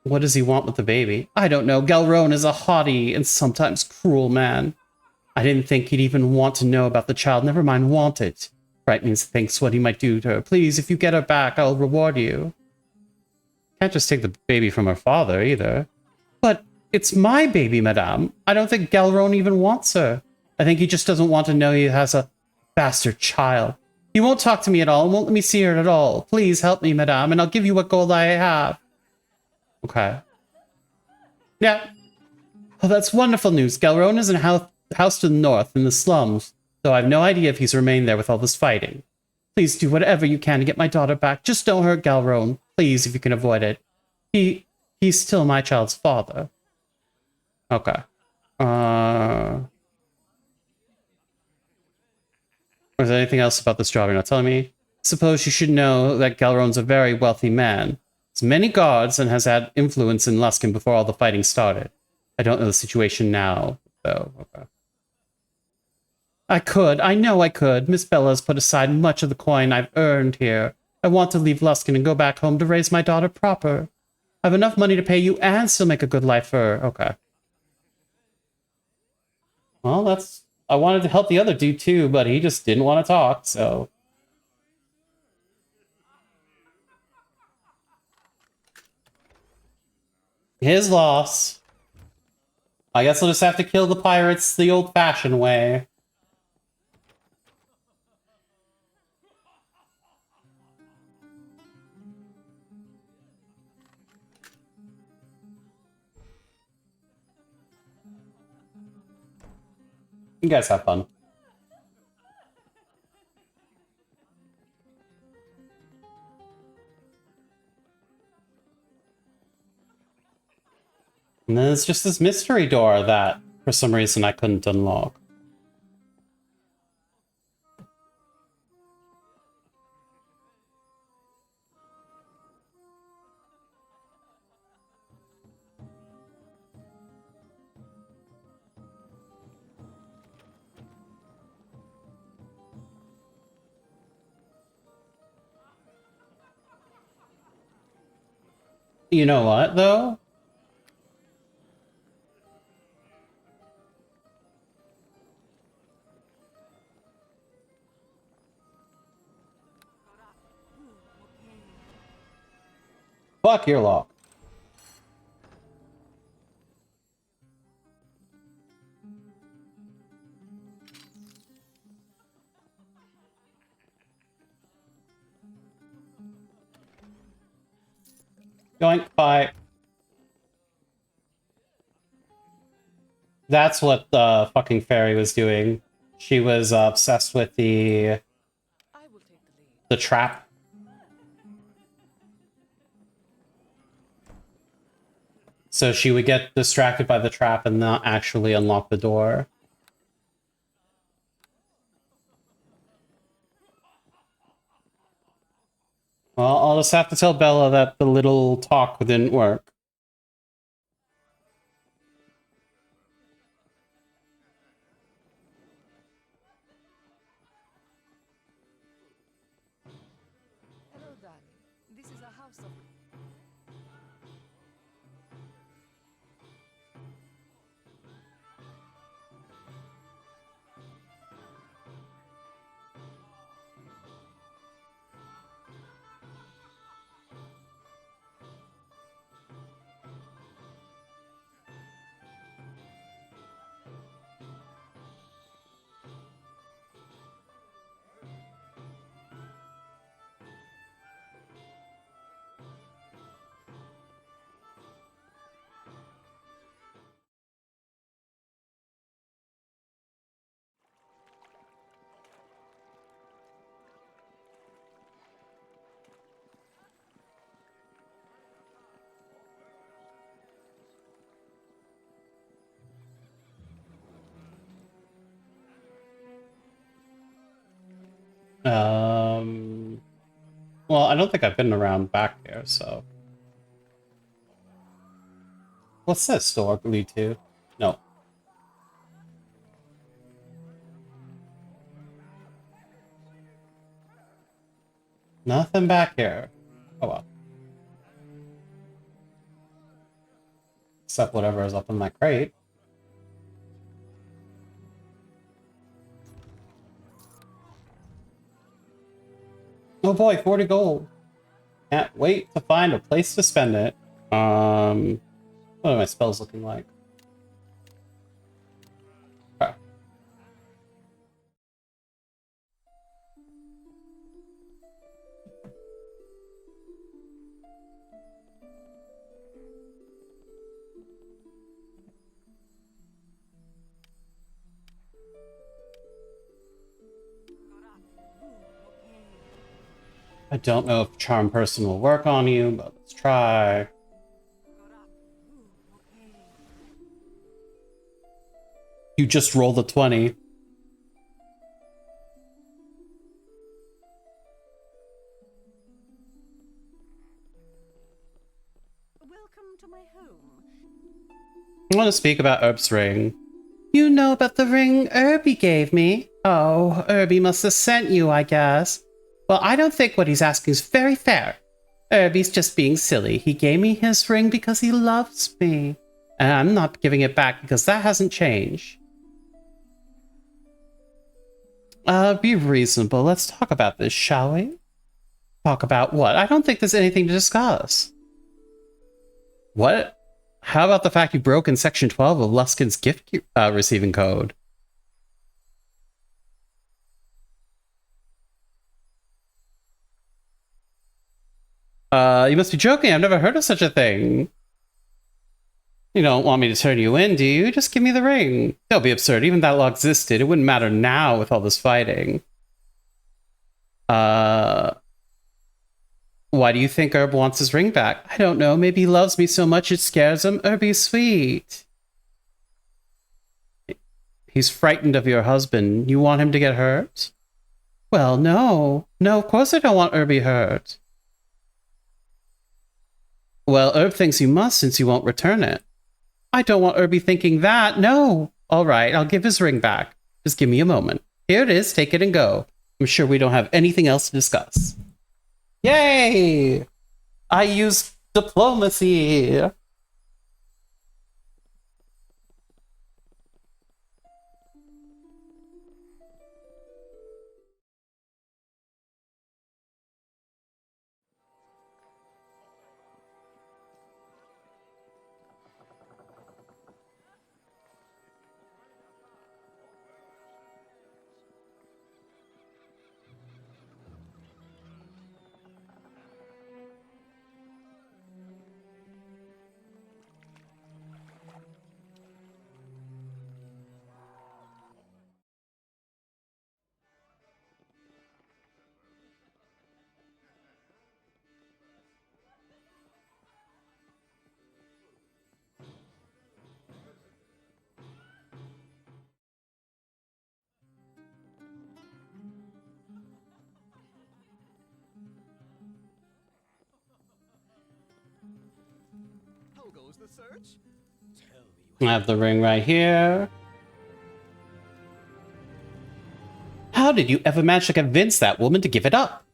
What does he want with the baby? I don't know. Galrone is a haughty and sometimes cruel man. I didn't think he'd even want to know about the child. Never mind want it. Right means thinks what he might do to her. Please, if you get her back, I'll reward you. Can't just take the baby from her father, either. But it's my baby, madame. I don't think Galrone even wants her. I think he just doesn't want to know he has a bastard child. He won't talk to me at all and won't let me see her at all. Please help me, madame, and I'll give you what gold I have. Okay. Yeah. Oh, that's wonderful news. Galrone is in a house to the north, in the slums, though I have no idea if he's remained there with all this fighting. Please do whatever you can to get my daughter back. Just don't hurt Galrone. Please, if you can avoid it. He's still my child's father. Okay. Is there anything else about this job you're not telling me? Suppose you should know that Galron's a very wealthy man. Has many guards and has had influence in Luskin before all the fighting started. I don't know the situation now, though. Okay. I know I could. Miss Bella has put aside much of the coin I've earned here. I want to leave Luskin and go back home to raise my daughter proper. I have enough money to pay you and still make a good life for her. Okay. Well, that's... I wanted to help the other dude too, but he just didn't want to talk, so... His loss. I guess we'll just have to kill the pirates the old-fashioned way. You guys have fun. And then there's just this mystery door that, for some reason, I couldn't unlock. You know what, though? Fuck your lock. Yoink, bye. That's what the fucking fairy was doing. She was obsessed with the trap. So she would get distracted by the trap and not actually unlock the door. Well, I'll just have to tell Bella that the little talk didn't work. Hello, darling. This is a house of... Well, I don't think I've been around back here, so... What's this door lead to? No. Nothing back here. Oh well. Except whatever is up in my crate. Oh boy, 40 gold. Can't wait to find a place to spend it. What are my spells looking like? Okay. I don't know if Charm Person will work on you, but let's try. You just rolled a 20. want to speak about Herb's ring. You know about the ring Herbie gave me? Oh, Herbie must have sent you, I guess. Well, I don't think what he's asking is very fair. Herbie's just being silly. He gave me his ring because he loves me. And I'm not giving it back because that hasn't changed. Be reasonable. Let's talk about this, shall we? Talk about what? I don't think there's anything to discuss. What? How about the fact you broke in Section 12 of Luskin's gift receiving code? You must be joking. I've never heard of such a thing. You don't want me to turn you in, do you? Just give me the ring. Don't be absurd. Even if that law existed, it wouldn't matter now with all this fighting. Why do you think Herb wants his ring back? I don't know. Maybe he loves me so much it scares him. Herbie's sweet. He's frightened of your husband. You want him to get hurt? Well, no. No, of course I don't want Herbie hurt. Well, Herb thinks you must since you won't return it. I don't want Herbie thinking that. No. All right, I'll give his ring back. Just give me a moment. Here it is. Take it and go. I'm sure we don't have anything else to discuss. Yay! I used diplomacy. How goes the search? Tell me. I have the ring right here. How did you ever manage to convince that woman to give it up?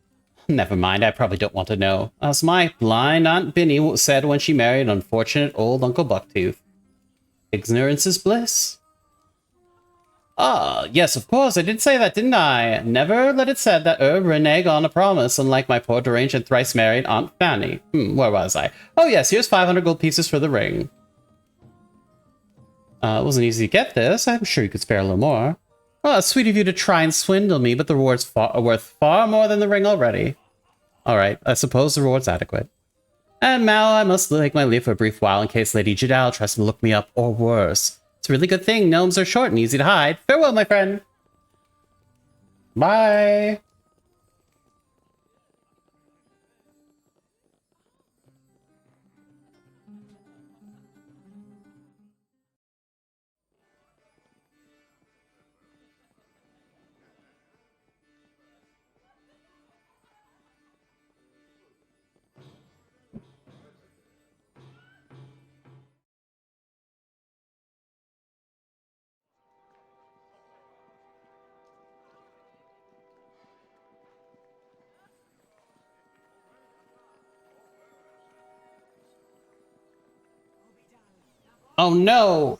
Never mind, I probably don't want to know. As my blind Aunt Binny said when she married unfortunate old Uncle Bucktooth. Ignorance is bliss. Ah, yes, of course, I did say that, didn't I? Never let it said that Herb reneged on a promise, unlike my poor deranged and thrice-married Aunt Fanny. Where was I? Oh yes, here's 500 gold pieces for the ring. It wasn't easy to get this. I'm sure you could spare a little more. Oh, it's sweet of you to try and swindle me, but the reward's worth far more than the ring already. Alright, I suppose the reward's adequate. And now I must take my leave for a brief while in case Lady Jadal tries to look me up, or worse. It's a really good thing gnomes are short and easy to hide. Farewell, my friend! Bye! Oh no!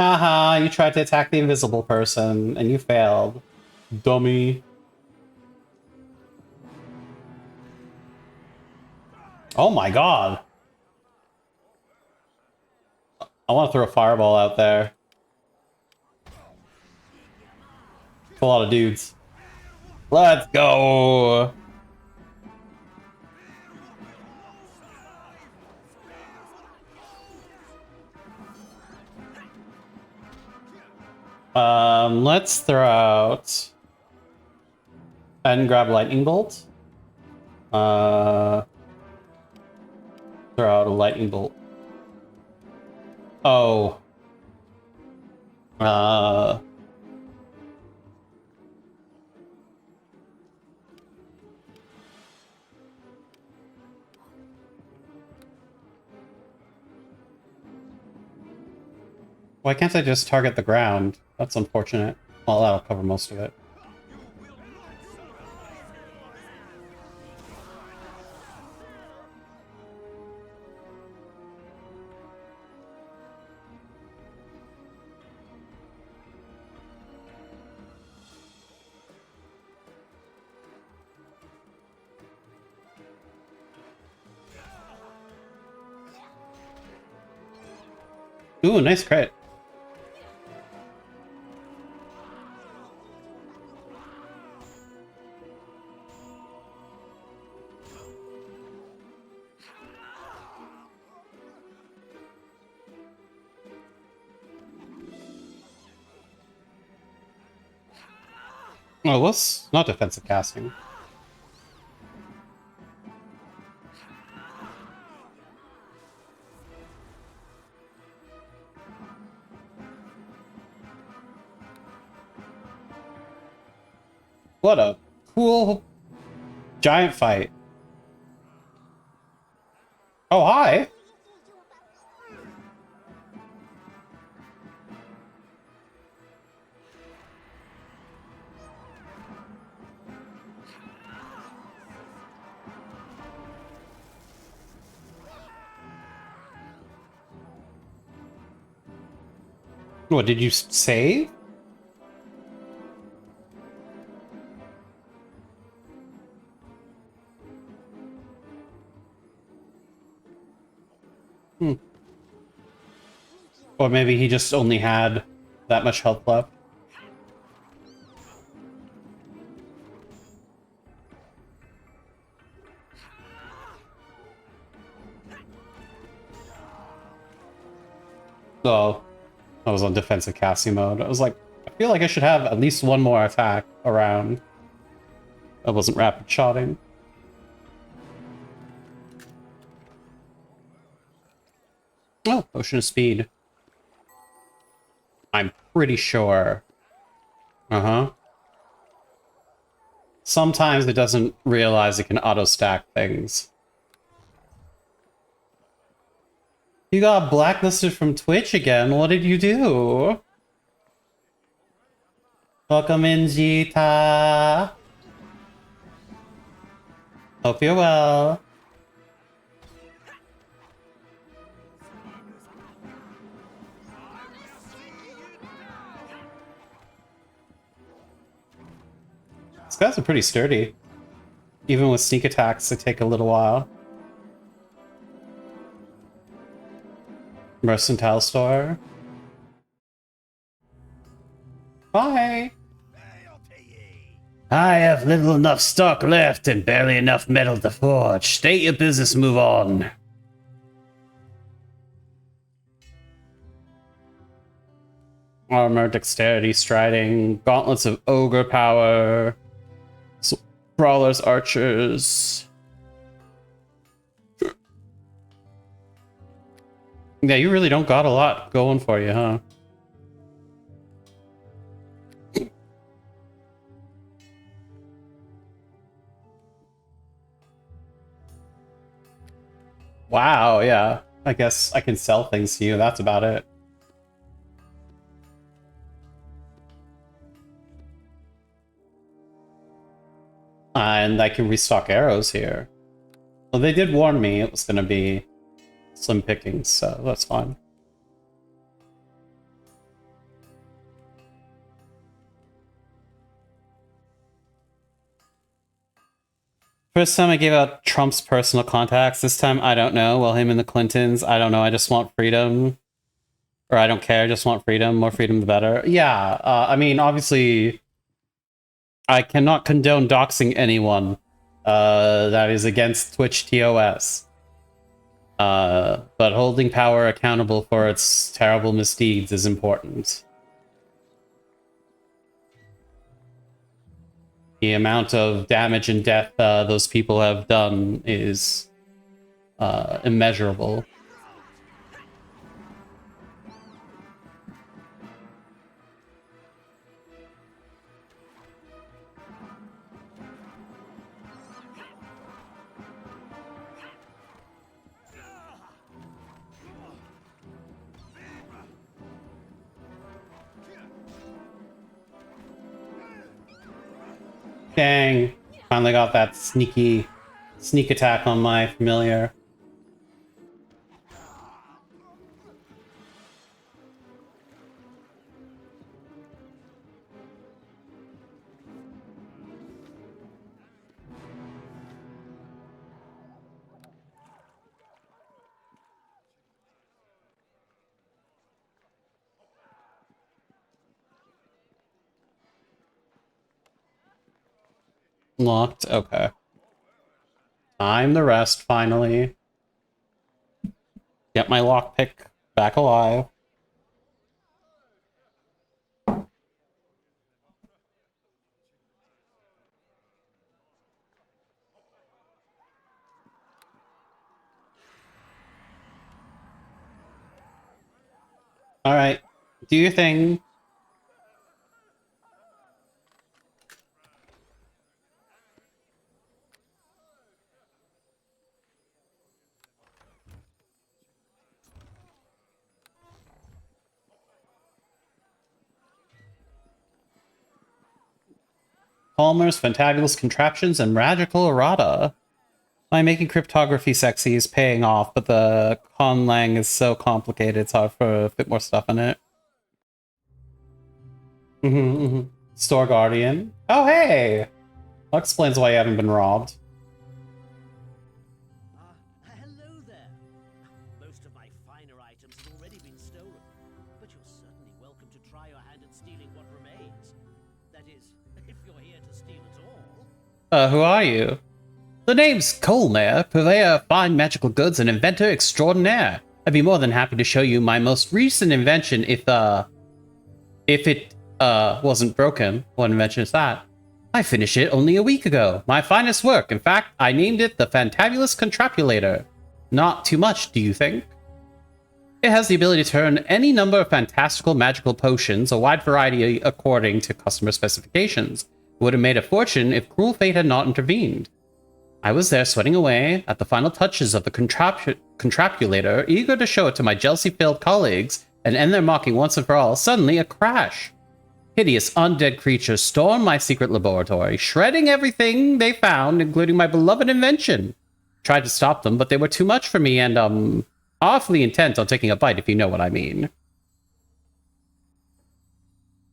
Haha, you tried to attack the invisible person, and you failed. Dummy. Oh my god. I want to throw a fireball out there. A lot of dudes. Let's go! Let's throw out and grab lightning bolt. Throw out a lightning bolt. Oh. Why can't I just target the ground? That's unfortunate. Well, that'll cover most of it. Ooh, nice crit. Oh, what's not defensive casting? What a cool giant fight. Oh, hi. What, did you save? Hmm. Or maybe he just only had that much health left. Oh, I was on defensive casting mode. I was like, I feel like I should have at least one more attack around. I wasn't rapid shotting. Oh, potion of speed. I'm pretty sure. Uh-huh. Sometimes it doesn't realize it can auto-stack things. You got blacklisted from Twitch again. What did you do? Welcome in, Jita. Hope you're well. These guys are pretty sturdy. Even with sneak attacks, they take a little while. Mercantile store. Bye. I have little enough stock left and barely enough metal to forge. State your business, move on. Armor, dexterity, striding, gauntlets of ogre power, brawlers, archers. Yeah, you really don't got a lot going for you, huh? Wow, yeah. I guess I can sell things to you. That's about it. And I can restock arrows here. Well, they did warn me it was going to be slim pickings, so that's fine. First time I gave out Trump's personal contacts. This time, I don't know. Well, him and the Clintons, I don't know. I just want freedom. Or I don't care. I just want freedom. More freedom, the better. Yeah, I mean, obviously, I cannot condone doxing anyone. That is against Twitch TOS. But holding power accountable for its terrible misdeeds is important. The amount of damage and death those people have done is immeasurable. Dang. Finally got that sneak attack on my familiar. Locked? Okay. Time the rest, finally. Get my lockpick back alive. Alright. Do your thing. Palmer's fantabulous contraptions and magical errata. My making cryptography sexy is paying off, but the conlang is so complicated it's hard for a bit more stuff in it. Store Guardian. Oh, hey! That explains why you haven't been robbed. Hello there. Most of my finer items have already been stolen, but you're certainly welcome to try your hand at stealing what remains. That is, if you're here to steal at all. Who are you? The name's Colmare, purveyor of fine magical goods and inventor extraordinaire. I'd be more than happy to show you my most recent invention if it wasn't broken. What invention is that? I finished it only a week ago. My finest work. In fact, I named it the Fantabulous Contrapulator. Not too much, do you think? It has the ability to turn any number of fantastical magical potions, a wide variety according to customer specifications. It would have made a fortune if cruel fate had not intervened. I was there sweating away at the final touches of the contrapulator, eager to show it to my jealousy-filled colleagues and end their mocking once and for all. Suddenly, a crash. Hideous undead creatures stormed my secret laboratory, shredding everything they found, including my beloved invention. Tried to stop them, but they were too much for me and, awfully intent on taking a bite, if you know what I mean.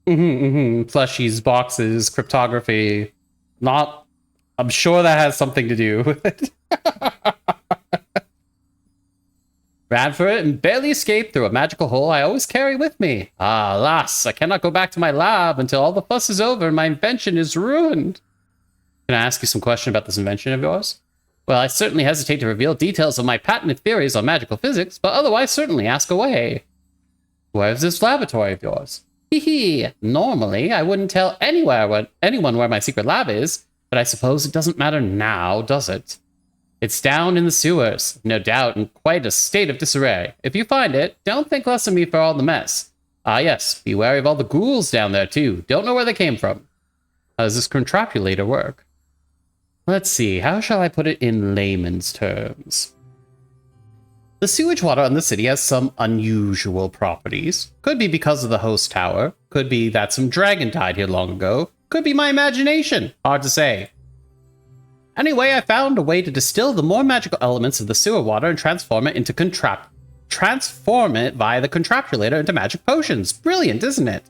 Plushies, boxes, cryptography. I'm sure that has something to do with it. Ran for it and barely escaped through a magical hole I always carry with me. Ah, alas, I cannot go back to my lab until all the fuss is over and my invention is ruined. Can I ask you some question about this invention of yours? Well, I certainly hesitate to reveal details of my patented theories on magical physics, but otherwise certainly ask away. Where's this laboratory of yours? Hee. Normally, I wouldn't tell anyone where my secret lab is, but I suppose it doesn't matter now, does it? It's down in the sewers, no doubt in quite a state of disarray. If you find it, don't think less of me for all the mess. Ah yes, be wary of all the ghouls down there too. Don't know where they came from. How does this contrapulator work? Let's see, how shall I put it in layman's terms? The sewage water in the city has some unusual properties. Could be because of the host tower. Could be that some dragon died here long ago. Could be my imagination. Hard to say. Anyway, I found a way to distill the more magical elements of the sewer water and transform it via the contrapulator into magic potions. Brilliant, isn't it?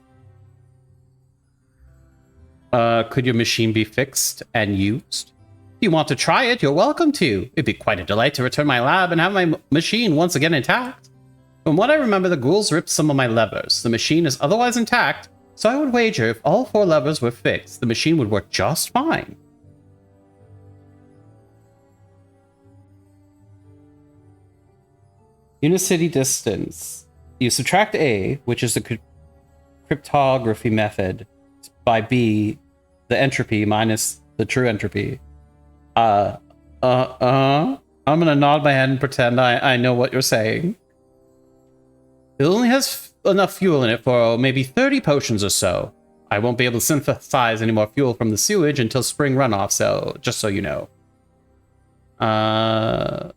Could your machine be fixed and used? If you want to try it, you're welcome to. It'd be quite a delight to return my lab and have my machine once again intact. From what I remember, the ghouls ripped some of my levers. The machine is otherwise intact, so I would wager if all 4 levers were fixed, the machine would work just fine. Unicity distance. You subtract A, which is the cryptography method, by B, the entropy minus the true entropy. I'm gonna nod my head and pretend I know what you're saying. It only has enough fuel in it for maybe 30 potions or so. I won't be able to synthesize any more fuel from the sewage until spring runoff, so just so you know. How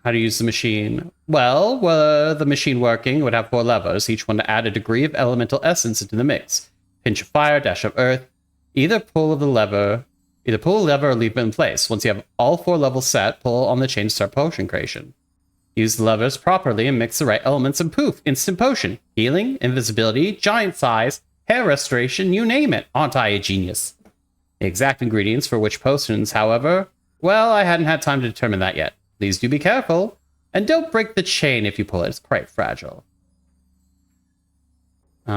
to use the machine? Well, were the machine working, it would have 4 levers, each one to add a degree of elemental essence into the mix. Pinch of fire, dash of earth. Either pull a lever or leave it in place. Once you have all 4 levels set, pull on the chain to start potion creation. Use the levers properly and mix the right elements and poof, instant potion. Healing, invisibility, giant size, hair restoration, you name it. Aren't I a genius? The exact ingredients for which potions, however, well, I hadn't had time to determine that yet. Please do be careful. And don't break the chain if you pull it. It's quite fragile.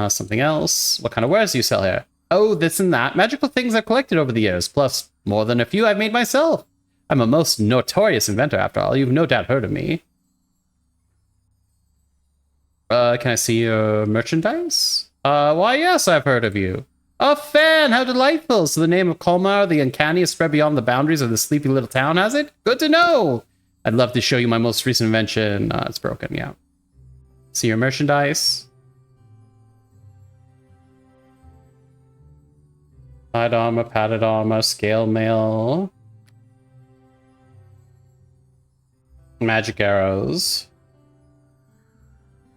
Something else. What kind of wares do you sell here? Oh, this and that. Magical things I've collected over the years, plus more than a few I've made myself. I'm a most notorious inventor, after all. You've no doubt heard of me. Can I see your merchandise? Why, yes, I've heard of you. A fan! How delightful! So the name of Colmar, the uncanny, has spread beyond the boundaries of the sleepy little town, has it? Good to know! I'd love to show you my most recent invention. It's broken, yeah. See your merchandise. Side armor, padded armor, scale mail. Magic arrows.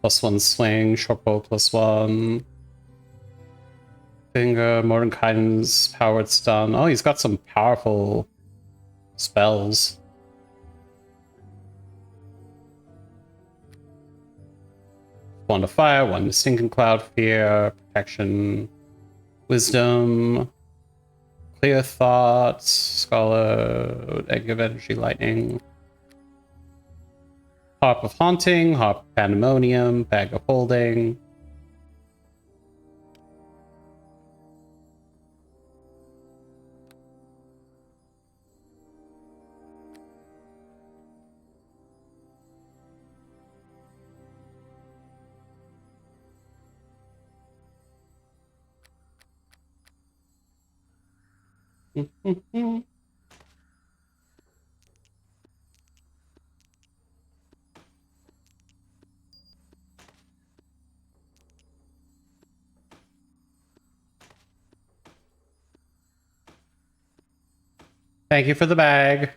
+1 swing, short bow +1. Finger, Mordenkainen's powered stun. Oh, he's got some powerful spells. One to fire, 1 to stinking cloud, fear, protection, wisdom, clear thoughts, scholar, egg of energy, lightning. Harp of Haunting, Harp of Pandemonium, Bag of Holding. Thank you for the bag.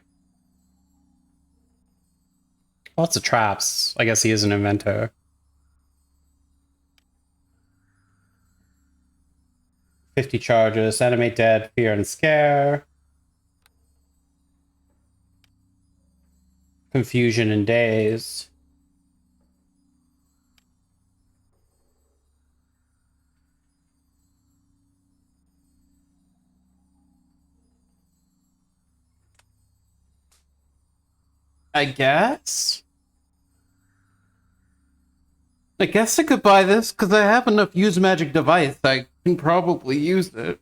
Lots of traps. I guess he is an inventor. $50 charges. Animate dead, fear and scare. Confusion and daze. I guess I could buy this because I have enough use magic device. I can probably use it.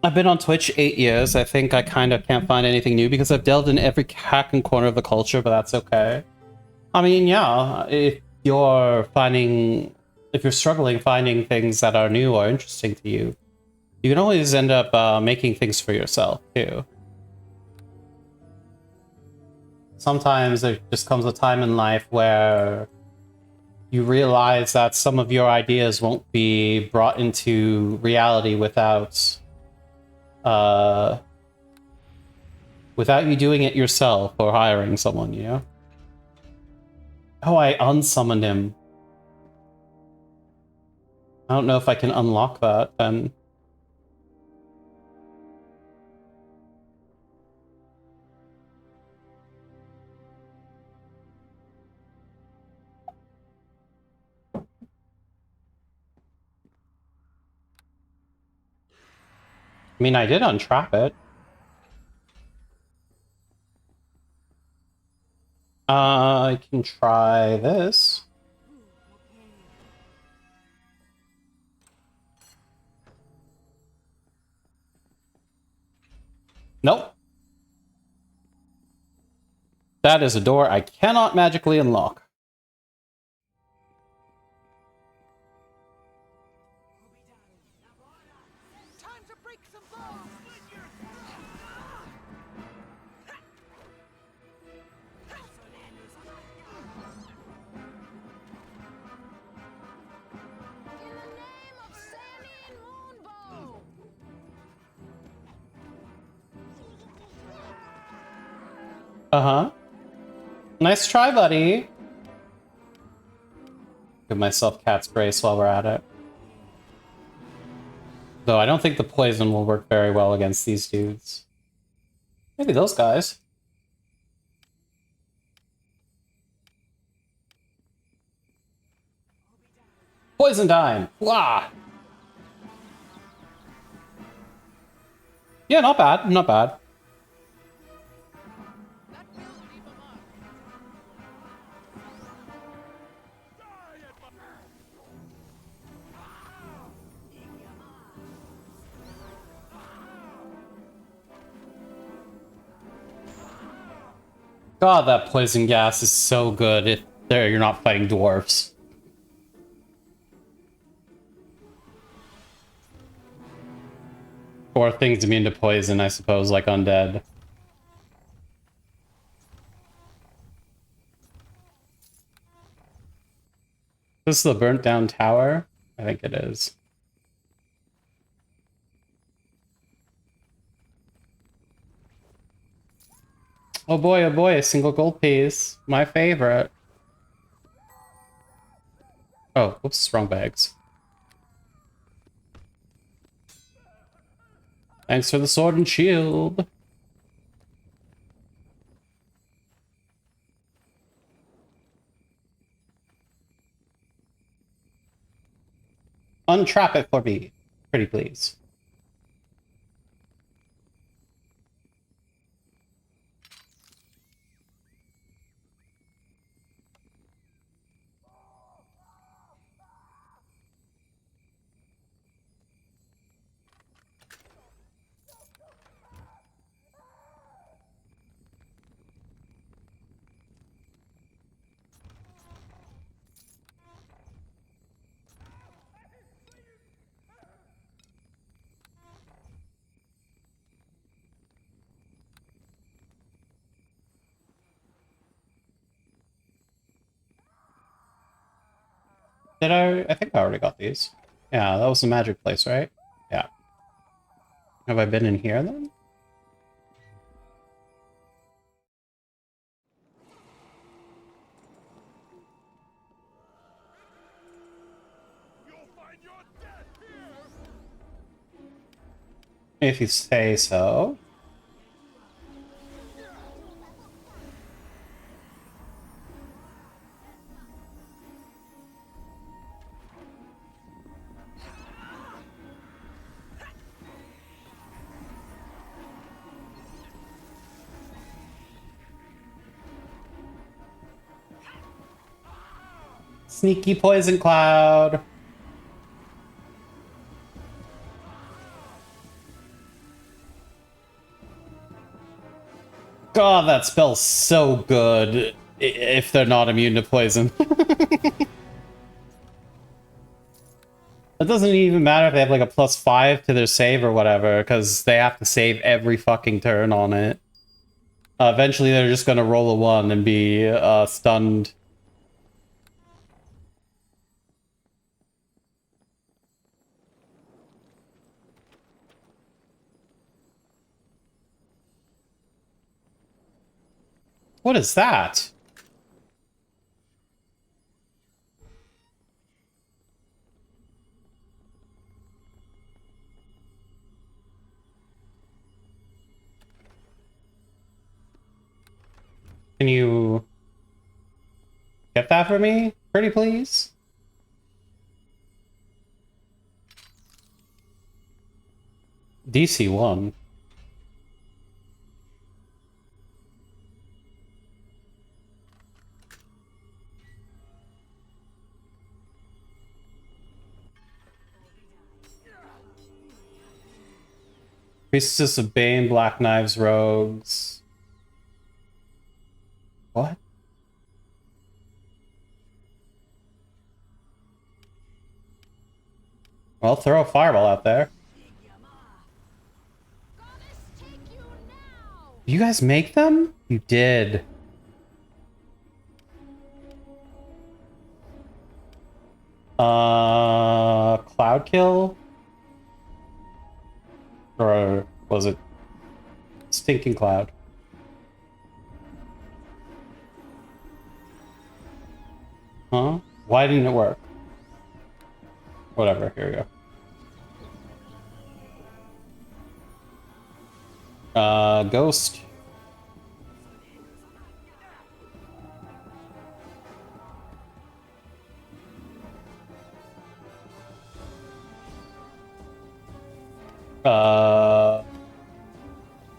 I've been on Twitch 8 years. I think I kind of can't find anything new because I've delved in every hack and corner of the culture, but that's okay. I mean, yeah, if you're struggling finding things that are new or interesting to you, you can always end up making things for yourself, too. Sometimes there just comes a time in life where you realize that some of your ideas won't be brought into reality without you doing it yourself or hiring someone, you know? Oh, I unsummoned him. I don't know if I can unlock that, then. I mean, I did untrap it. I can try this. Nope. That is a door I cannot magically unlock. Time to break some bones. In the name of Sammy and Moonbow. Uh-huh. Nice try, buddy. Give myself cat's brace while we're at it. Though I don't think the poison will work very well against these dudes. Maybe those guys. Poison time! Wah! Yeah, not bad, not bad. That will leave a mark. God, that poison gas is so good if you're not fighting dwarves. Or things immune to poison, I suppose, like undead. This is the burnt down tower? I think it is. Oh boy, a single gold piece. My favorite. Oh, whoops, wrong bags. Thanks for the sword and shield. Untrap it for me, pretty please. Did I think I already got these. Yeah, that was the magic place, right? Yeah. Have I been in here then? You'll find your death here! If you say so. Sneaky poison cloud. God, that spell's so good if they're not immune to poison. It doesn't even matter if they have like a +5 to their save or whatever, because they have to save every fucking turn on it. Eventually they're just gonna roll a 1 and be stunned. What is that? Can you get that for me, pretty please? DC 1. Priestess of Bane, Black Knives, Rogues. What? Well, throw a fireball out there. You guys make them? You did. Cloud kill? Or was it stinking cloud? Huh? Why didn't it work? Whatever, here we go. Ghost.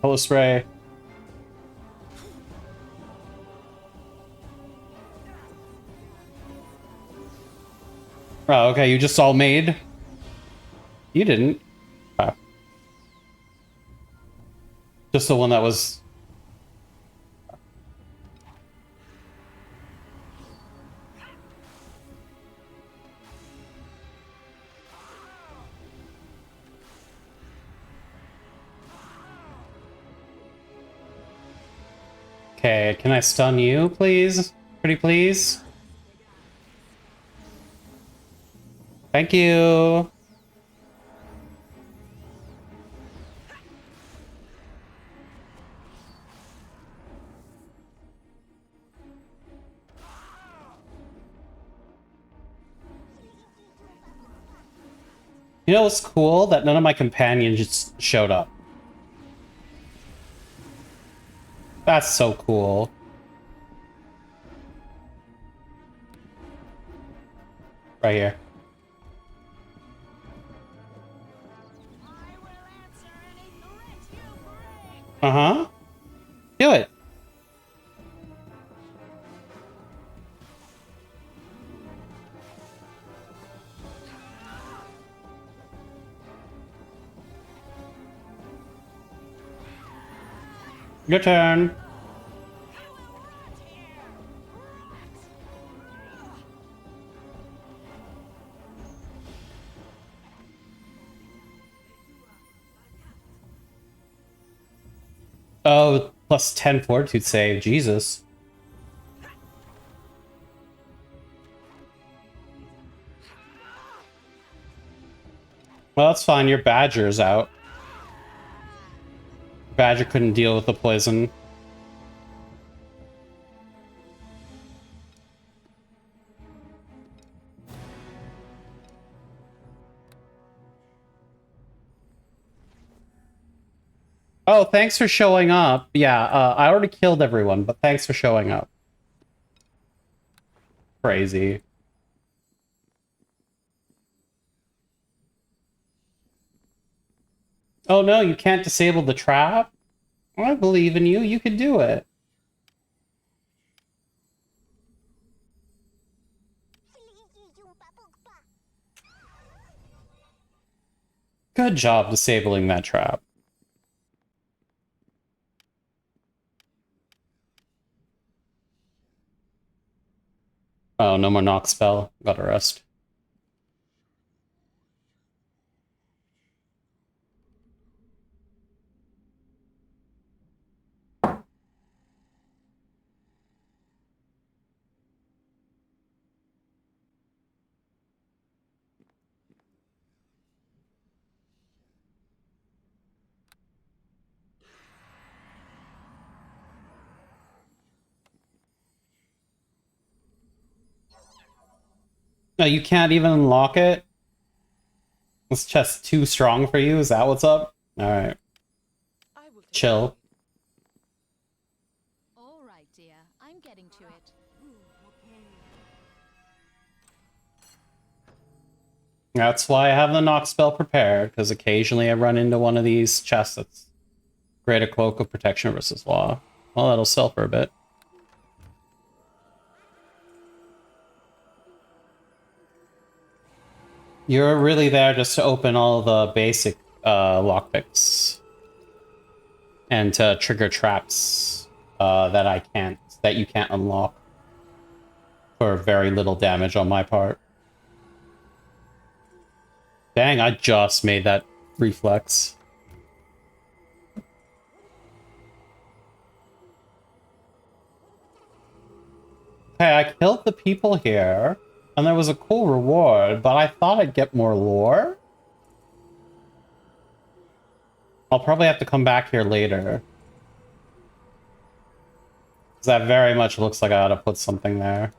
Holo spray. Oh, okay, you just all made? You didn't. Oh. Just the one that was... Okay, can I stun you, please? Pretty please? Thank you. You know what's cool? That none of my companions just showed up. That's so cool. Right here. Uh-huh. Do it. Your turn. Oh, plus 10 fortitude save. Jesus. Well, that's fine. Your Badger's out. Badger couldn't deal with the poison. Oh, thanks for showing up. Yeah, I already killed everyone, but thanks for showing up. Crazy. Oh no, you can't disable the trap? I believe in you. You can do it. Good job disabling that trap. Oh, no more knock spell. Gotta rest. No, you can't even unlock it? This chest's too strong for you? Is that what's up? Alright. I will take Chill. All right, dear. I'm getting to it. That's why I have the knock spell prepared, because occasionally I run into one of these chests that's great a cloak of protection versus law. Well, that'll sell for a bit. You're really there just to open all the basic lockpicks. And to trigger traps that you can't unlock for very little damage on my part. Dang, I just made that reflex. Okay, I killed the people here, and there was a cool reward, but I thought I'd get more lore. I'll probably have to come back here later. Because that very much looks like I ought to put something there.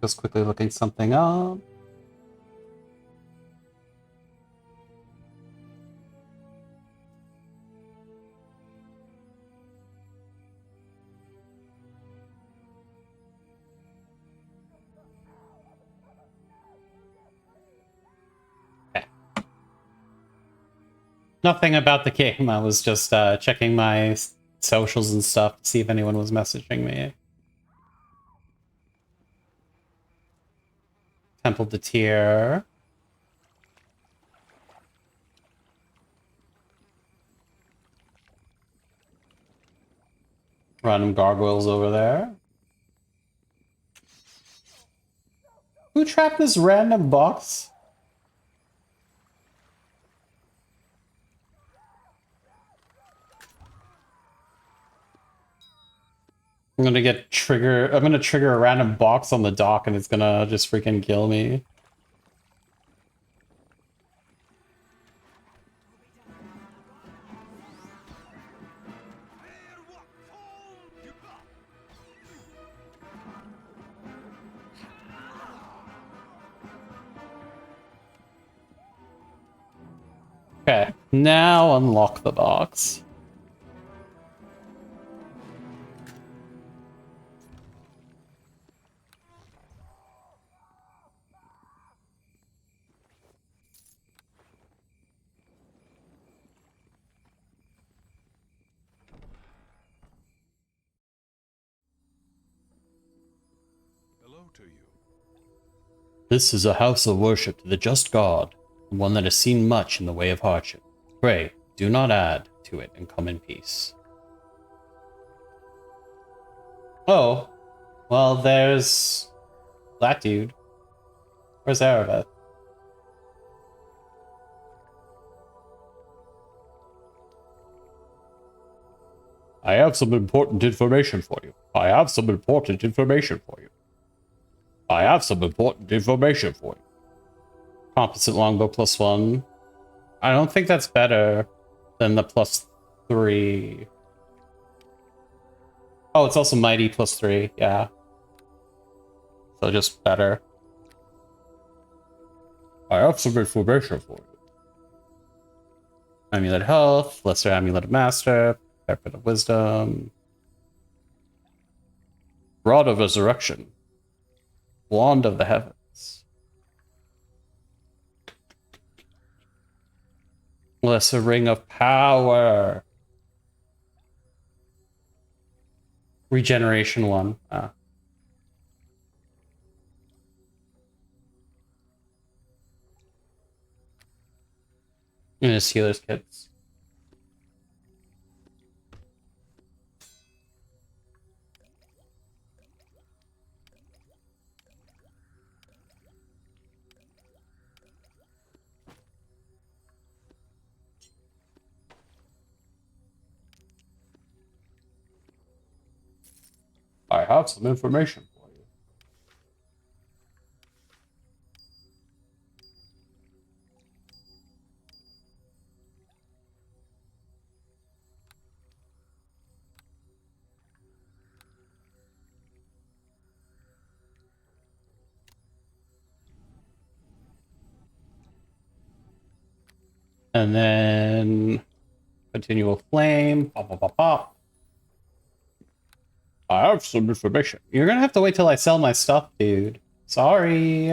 Just quickly looking something up. Okay. Nothing about the game. I was just checking my socials and stuff to see if anyone was messaging me. Temple to Tyr. Random gargoyles over there. Who trapped this random box? I'm gonna trigger a random box on the dock and it's gonna just freaking kill me. Okay, now unlock the box. Hello to you. This is a house of worship to the just God, one that has seen much in the way of hardship. Pray, do not add to it and come in peace. Oh, well, there's that dude. Where's Erebeth? I have some important information for you. I have some important information for you. I have some important information for you. Composite longbow +1. I don't think that's better than the +3. Oh, it's also mighty +3, yeah. So just better. I have some information for you. Amulet of Health, Lesser Amulet of Master, Parapet of Wisdom, Rod of Resurrection, Wand of the Heavens, Lesser Ring of Power, Regeneration 1. And his healer's kits. have some information for you. And then continual flame. Pop, pop, pop, pop. I have some information. You're gonna have to wait till I sell my stuff, dude. Sorry.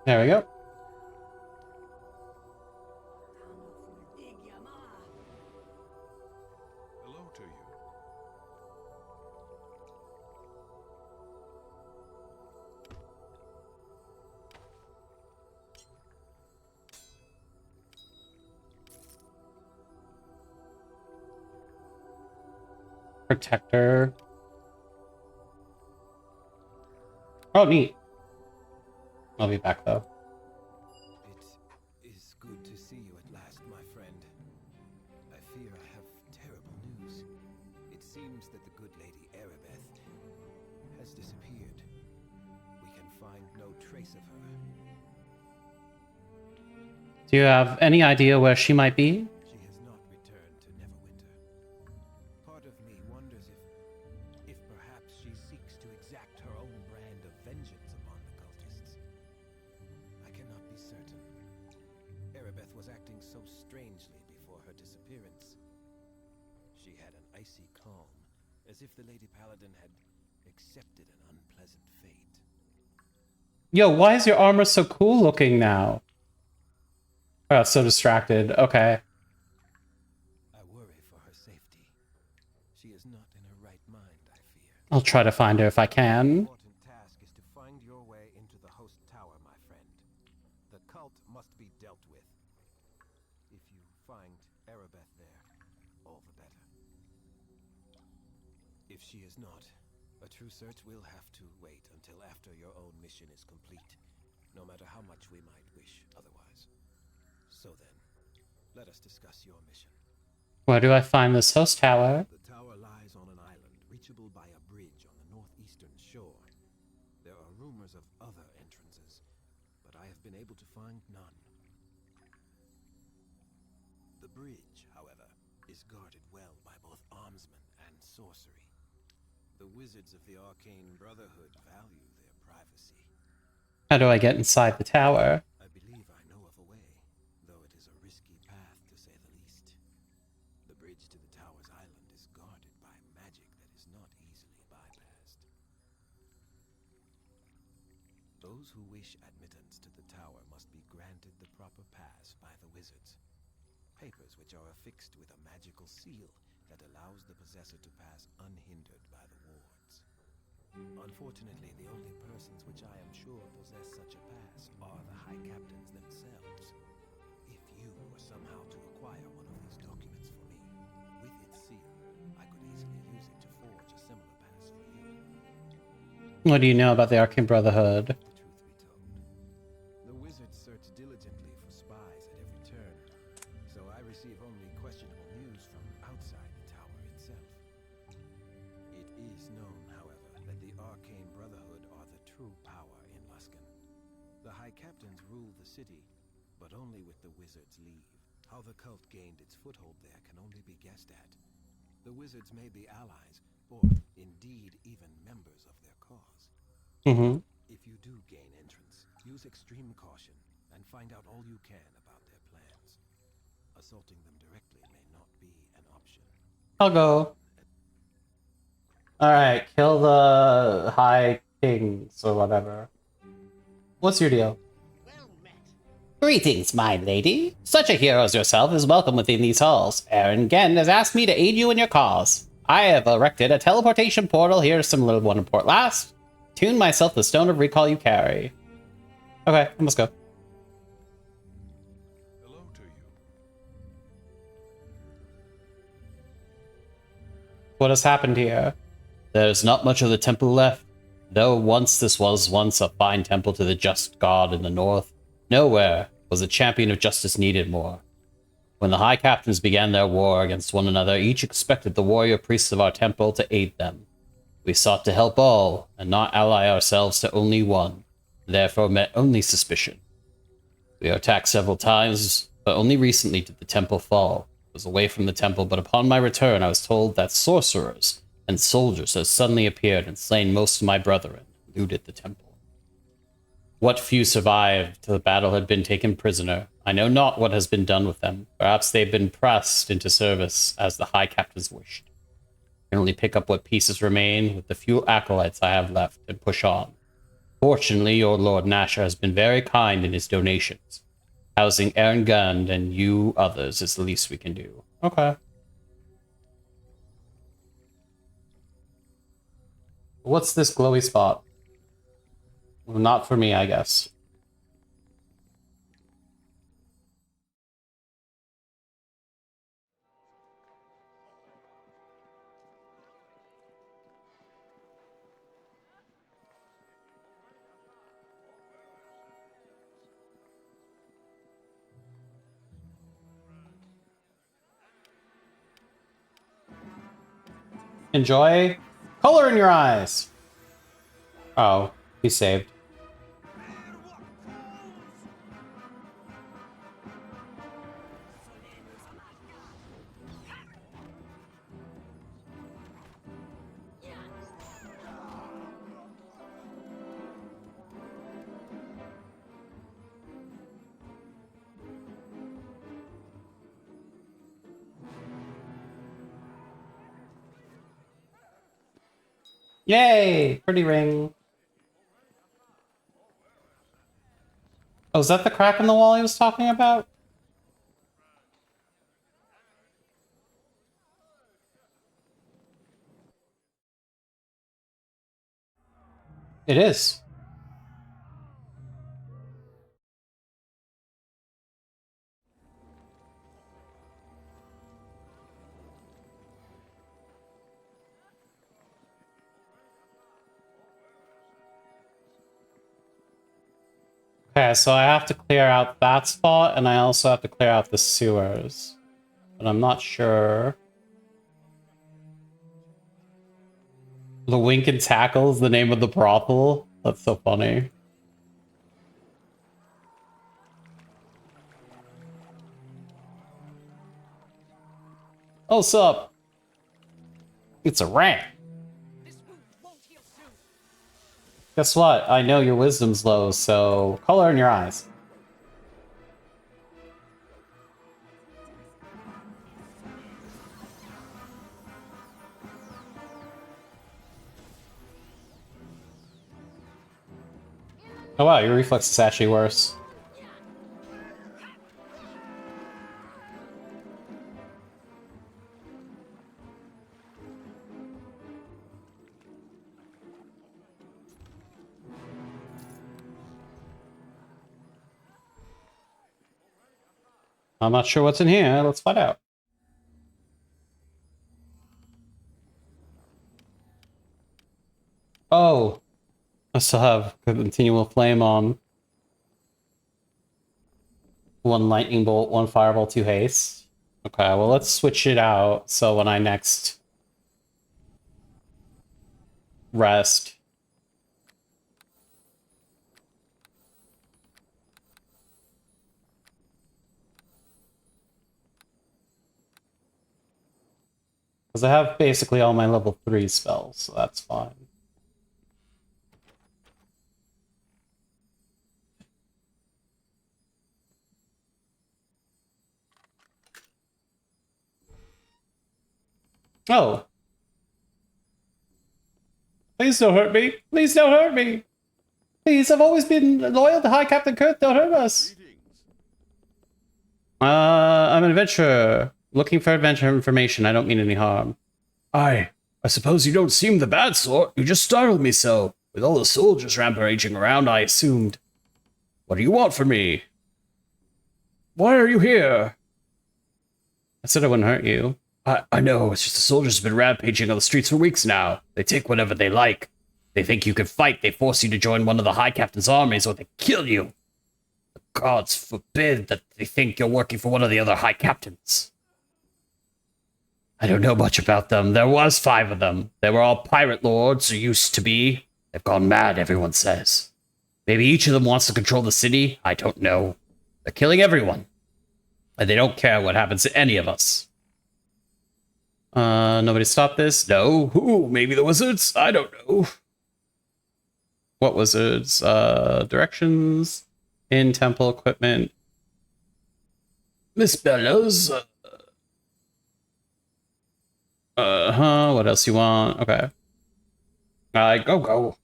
There we go. Hello to you. Protector. Oh, neat. I'll be back though. It is good to see you at last, my friend. I fear I have terrible news. It seems that the good lady Erebeth has disappeared. We can find no trace of her. Do you have any idea where she might be? She has not returned to Neverwinter. Part of me wonders if perhaps she seeks to exact her own brand of vengeance upon the cultists. I cannot be certain. Erebeth was acting so strangely before her disappearance. She had an icy calm, as if the Lady Paladin had accepted an unpleasant fate. Yo, why is your armor so cool looking now? I got so distracted. Okay. I worry for her safety. She is not in her right mind, I fear. I'll try to find her if I The can. important task is to find your way into the host tower, my friend. The cult must be dealt with. If you find Erebeth there, all the better. If she is not, a true search will have to wait until after your own mission is complete, no matter how much we might wish otherwise. So then, let us discuss your mission. Where do I find this host tower? The tower lies on an island, reachable by a bridge on the northeastern shore. There are rumors of other entrances, but I have been able to find none. The bridge, however, is guarded well by both armsmen and sorcery. The wizards of the Arcane Brotherhood value their privacy. How do I get inside the tower? I believe I know of a way, though it is a risky path to say the least. The bridge to the tower's island is guarded by magic that is not easily bypassed. Those who wish admittance to the tower must be granted the proper pass by the wizards. Papers which are affixed with a magical seal that allows the possessor to pass unhindered by the wards. Unfortunately, the only persons which I am sure possess such a pass are the High Captains themselves. If you were somehow to acquire one of these documents for me, with its seal, I could easily use it to forge a similar pass for you. What do you know about the Arcane Brotherhood? The truth be told, the wizards search diligently for spies at every turn, so I receive only questionable news from outside the tower itself. It is known, however, that the Arcane Brotherhood are the true power in Luskan. The High Captains rule the city, but only with the wizards' leave. How the cult gained its foothold there can only be guessed at. The wizards may be allies, or indeed even members of their cause. Mm-hmm. If you do gain entrance, use extreme caution and find out all you can about their plans. Assaulting them directly may not be an option. I'll go. Alright, kill the High Kings or whatever. What's your deal? Greetings, my lady. Such a hero as yourself is welcome within these halls. Aaron Genn has asked me to aid you in your cause. I have erected a teleportation portal. Here's some little one port last. Tune myself the stone of recall you carry. Okay, let's go. Hello to you. What has happened here? There's not much of the temple left. Though this was once a fine temple to the just god in the north, nowhere was a champion of justice needed more. When the high captains began their war against one another, each expected the warrior priests of our temple to aid them. We sought to help all, and not ally ourselves to only one, therefore met only suspicion. We were attacked several times, but only recently did the temple fall. I was away from the temple, but upon my return I was told that sorcerers and soldiers had suddenly appeared and slain most of my brethren, and looted the temple. What few survived till the battle had been taken prisoner. I know not what has been done with them. Perhaps they've been pressed into service as the high captains wished. I can only pick up what pieces remain with the few acolytes I have left and push on. Fortunately, your Lord Nasher has been very kind in his donations. Housing Erngund and you others is the least we can do. Okay. What's this glowy spot? Well, not for me, I guess. Enjoy color in your eyes. Oh, he saved. Yay! Pretty ring. Oh, is that the crack in the wall he was talking about? It is. Okay, so I have to clear out that spot, and I also have to clear out the sewers. But I'm not sure. The Wink and Tackle is the name of the brothel? That's so funny. Oh, sup? It's a rat. Guess what? I know your wisdom's low, so color in your eyes. Oh wow, your reflex is actually worse. I'm not sure what's in here. Let's find out. Oh, I still have continual flame on. One lightning bolt, one fireball, two haste. Okay, well let's switch it out so when I next rest. Because I have basically all my level 3 spells, so that's fine. Oh. Please don't hurt me. Please don't hurt me. Please, I've always been loyal to High Captain Kurt. Don't hurt us. I'm an adventurer. Looking for adventure information. I don't mean any harm. I suppose you don't seem the bad sort. You just startled me so. With all the soldiers rampaging around, I assumed. What do you want from me? Why are you here? I said I wouldn't hurt you. I know, it's just the soldiers have been rampaging on the streets for weeks now. They take whatever they like. They think you can fight, they force you to join one of the High Captain's armies, or they kill you. The gods forbid that they think you're working for one of the other High Captains. I don't know much about them. There was 5 of them. They were all pirate lords, or used to be. They've gone mad, everyone says. Maybe each of them wants to control the city. I don't know. They're killing everyone. And they don't care what happens to any of us. Nobody stopped this? No? Who? Maybe the wizards? I don't know. What wizards? Directions? In temple equipment. Miss Bellows? What else you want? Okay. Go.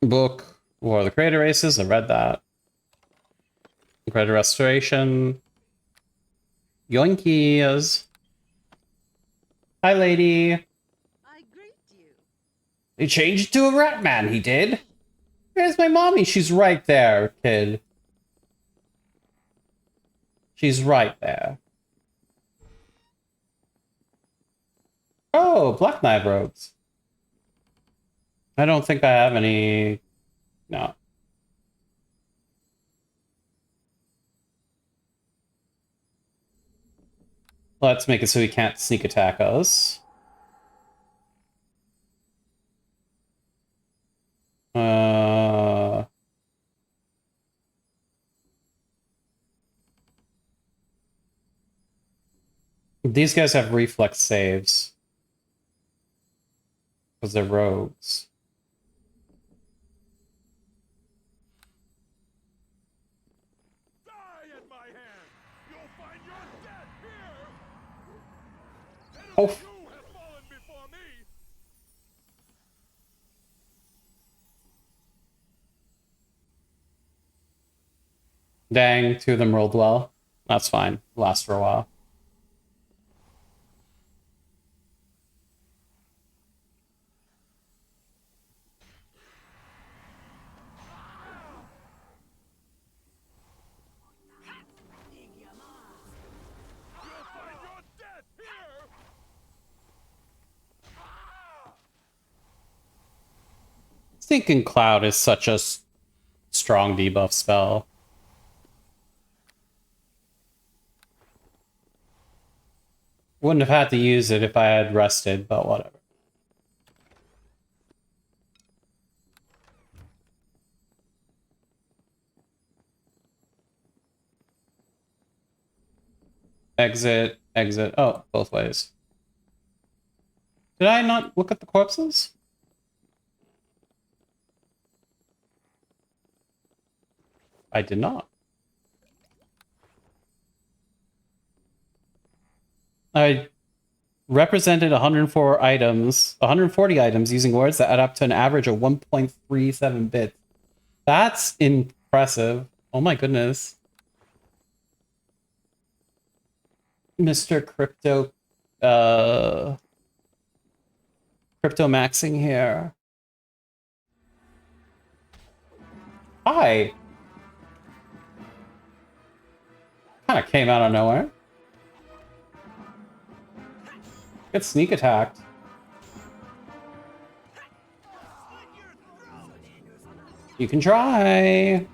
Book. War of the Creator Races. I read that. Creator Restoration. Yoinkies. Hi, lady. I greet you. He changed to a rat man, he did. Where's my mommy? She's right there, kid. She's right there. Oh, Black Knight robes. I don't think I have any... No. Let's make it so he can't sneak attack us. These guys have reflex saves. Because they're rogues. Die at my hand! You'll find your death here! Oh. You have fallen before me! Dang, 2 of them rolled well. That's fine. Last for a while. You'll find your death here! Stinking Cloud is such a strong debuff spell. Wouldn't have had to use it if I had rested, but whatever. Exit, exit. Oh, both ways. Did I not look at the corpses? I did not. I represented 140 items using words that add up to an average of 1.37 bits. That's impressive. Oh my goodness. Mr. Crypto maxing here. Hi. Kind of came out of nowhere. Get sneak attacked. You can try.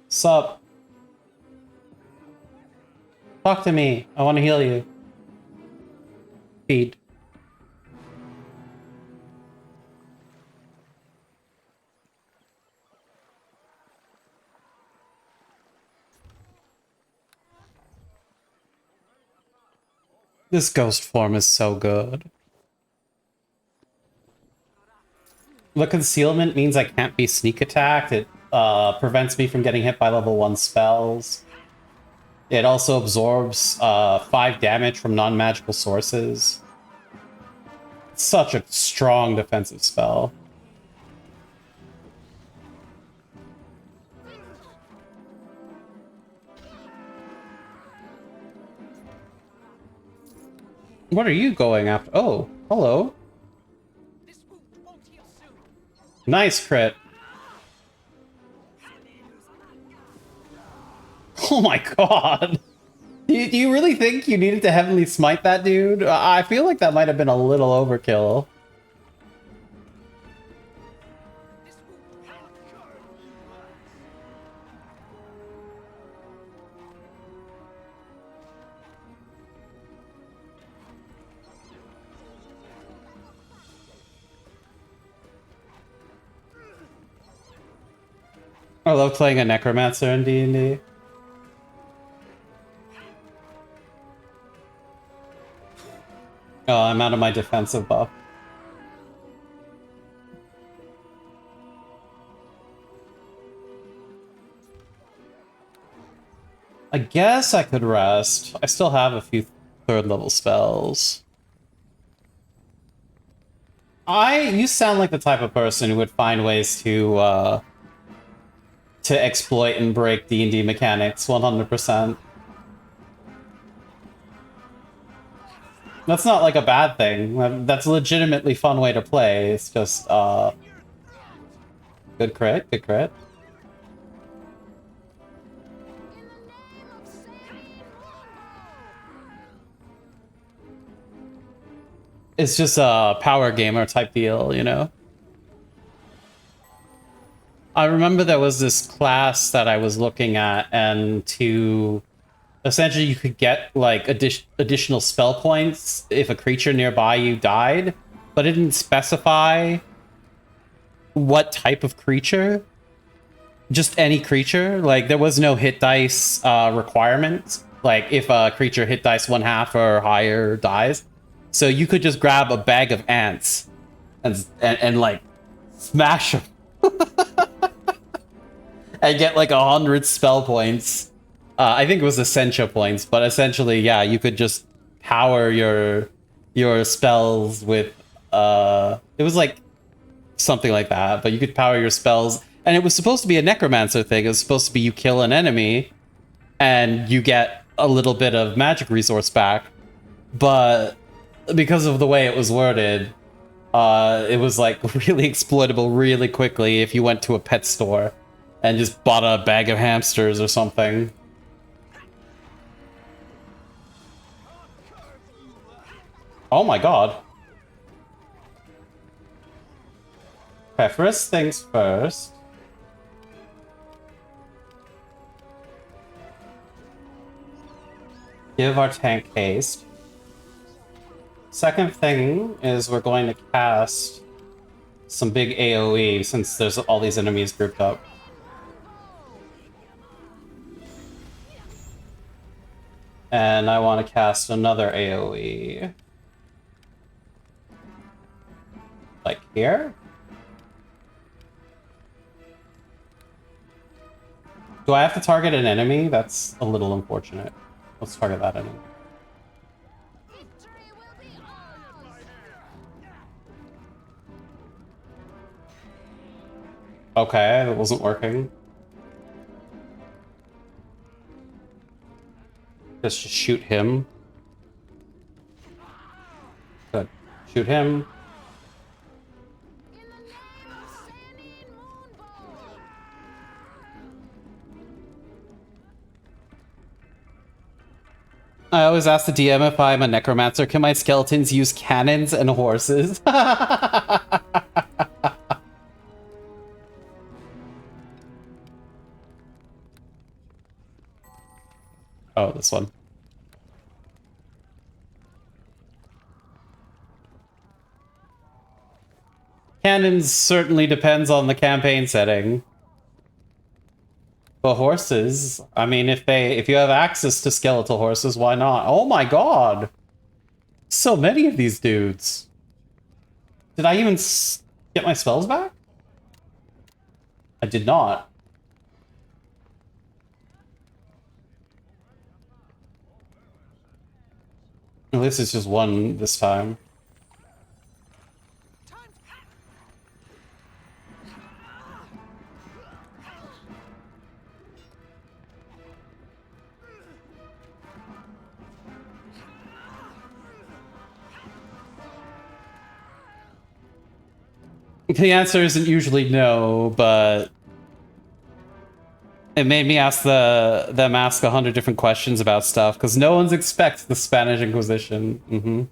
Sup? Talk to me. I want to heal you. Feed. This ghost form is so good. The concealment means I can't be sneak attacked. It prevents me from getting hit by level 1 spells. It also absorbs 5 damage from non-magical sources. It's such a strong defensive spell. What are you going after? Oh, hello. This wound won't heal soon. Nice crit. Oh my god. Do you really think you needed to heavenly smite that dude? I feel like that might have been a little overkill. I love playing a necromancer in D&D. Oh, I'm out of my defensive buff. I guess I could rest. I still have a few 3rd level spells. You sound like the type of person who would find ways to exploit and break D&D mechanics 100%. That's not like a bad thing. That's a legitimately fun way to play. It's just, good crit, good crit. It's just a power gamer type deal, you know? I remember there was this class that I was looking at, and essentially you could get like additional spell points if a creature nearby you died, but it didn't specify what type of creature. Just any creature. Like there was no hit dice requirement. Like if a creature hit dice 1/2 or higher dies. So you could just grab a bag of ants and like smash them and get like 100 spell points. I think it was Essentia points, but essentially, yeah, you could just power your spells with it was like something like that, but you could power your spells, and it was supposed to be a necromancer thing. It was supposed to be you kill an enemy and you get a little bit of magic resource back, but because of the way it was worded, it was like really exploitable really quickly if you went to a pet store and just bought a bag of hamsters or something. Oh my god. Okay, first things first. Give our tank haste. Second thing is we're going to cast some big AoE since there's all these enemies grouped up. And I want to cast another AoE. Like here? Do I have to target an enemy? That's a little unfortunate. Let's target that enemy. Okay, that wasn't working. Just shoot him. Good. Shoot him. I always ask the DM if I'm a necromancer, can my skeletons use cannons and horses? Oh, this one. Cannons certainly depends on the campaign setting. But horses, I mean, if you have access to skeletal horses, why not? Oh my god! So many of these dudes. Did I even get my spells back? I did not. At least it's just one this time. The answer isn't usually no, but it made me ask them ask 100 different questions about stuff because no one's expects the Spanish Inquisition.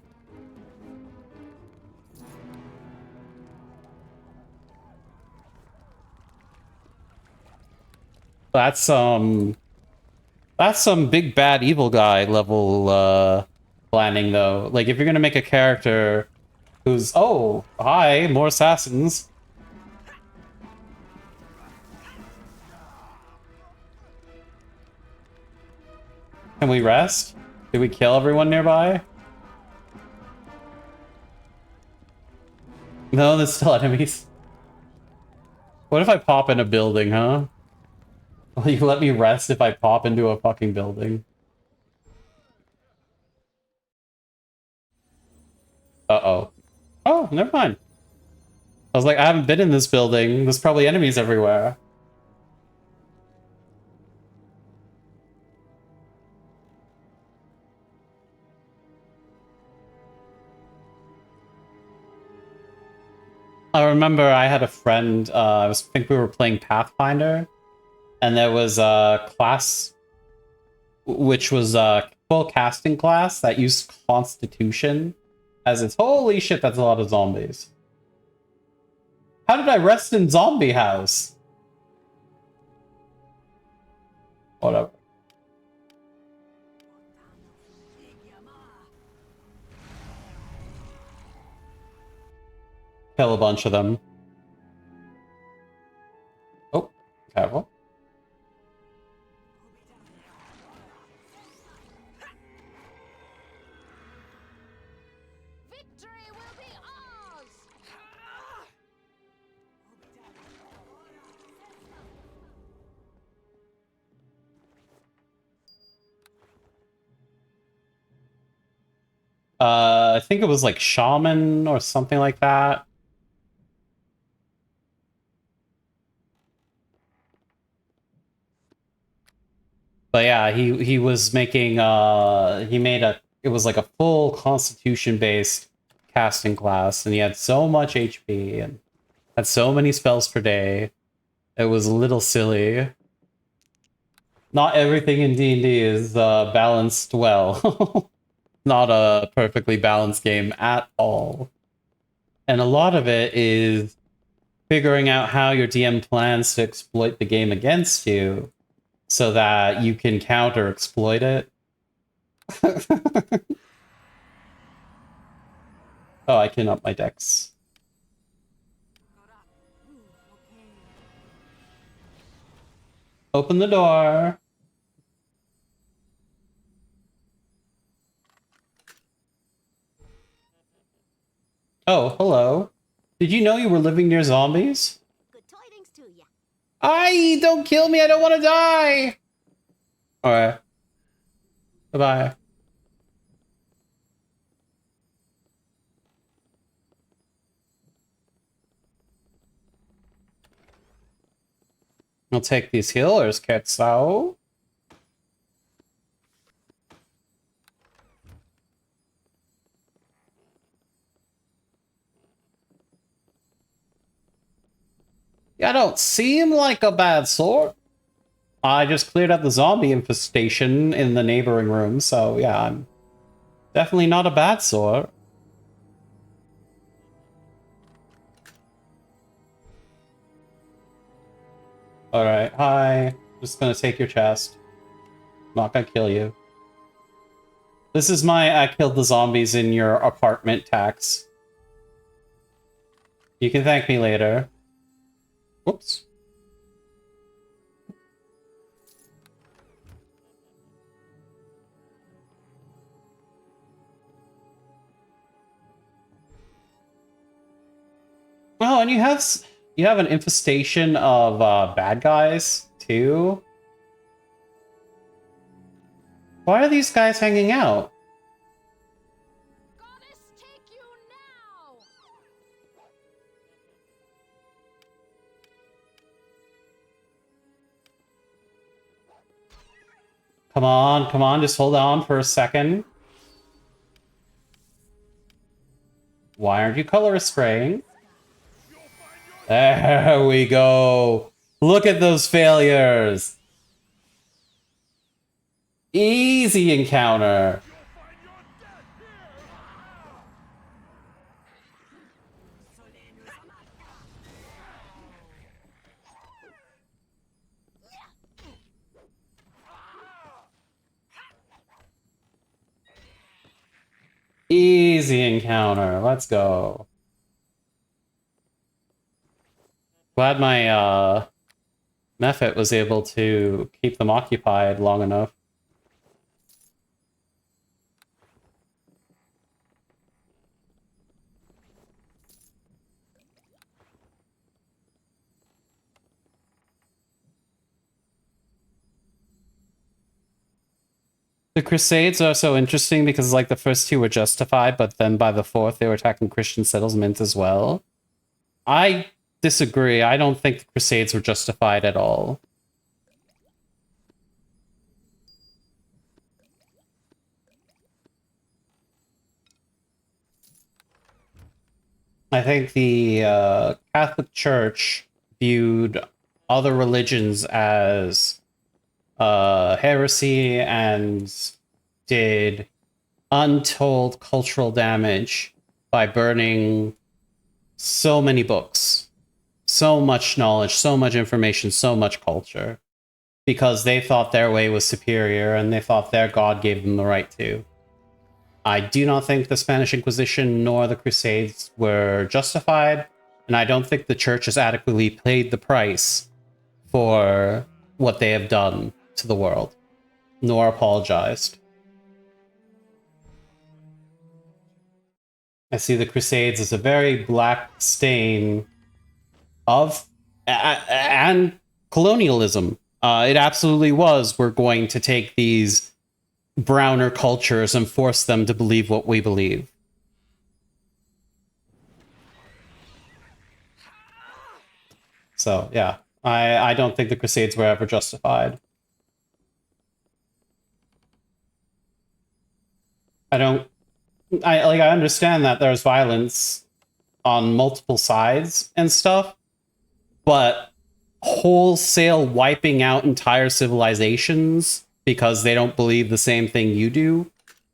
That's some big bad evil guy level planning though. Like if you're gonna make a character who's oh hi more assassins. Can we rest? Did we kill everyone nearby? No, there's still enemies. What if I pop in a building, huh? Will you let me rest if I pop into a fucking building? Uh-oh. Oh, never mind. I was like, I haven't been in this building. There's probably enemies everywhere. I remember I had a friend, I think we were playing Pathfinder, and there was a class which was a full casting class that used Constitution as its holy shit, that's a lot of zombies. How did I rest in Zombie House? Whatever. Kill a bunch of them. Oh, careful. Victory will be ours! I think it was like Shaman or something like that. But yeah, he was making he made a it was like a full Constitution based casting class, and he had so much HP and had so many spells per day. It was a little silly. Not everything in D&D is balanced well. Not a perfectly balanced game at all. And a lot of it is figuring out how your DM plans to exploit the game against you so that you can counter exploit it. Oh, I can up my dex. Open the door. Oh, hello. Did you know you were living near zombies? Good tidings to ya. Aye, don't kill me, I don't want to die! Alright. Bye-bye. I'll take these healers, Ketso. I don't seem like a bad sort. I just cleared out the zombie infestation in the neighboring room, so yeah, I'm definitely not a bad sort. Alright, hi. Just gonna take your chest. Not gonna kill you. This is my I killed the zombies in your apartment tax. You can thank me later. Whoops. Oh, and you have an infestation of bad guys too. Why are these guys hanging out? come on, just hold on for a second. Why aren't you color spraying? There we go. Look at those failures. Easy encounter. Easy encounter. Let's go. Glad my Mephit was able to keep them occupied long enough. The Crusades are so interesting because like the first two were justified, but then by the fourth they were attacking Christian settlements as well. I disagree. I don't think the Crusades were justified at all. I think the Catholic Church viewed other religions as heresy and did untold cultural damage by burning so many books, so much knowledge, so much information, so much culture, because they thought their way was superior and they thought their God gave them the right to. I do not think the Spanish Inquisition nor the Crusades were justified, and I don't think the church has adequately paid the price for what they have done to the world, nor apologized. I see the Crusades as a very black stain of and colonialism. It absolutely was. We're going to take these browner cultures and force them to believe what we believe. So yeah, I don't think the Crusades were ever justified. I understand that there's violence on multiple sides and stuff, but wholesale wiping out entire civilizations because they don't believe the same thing you do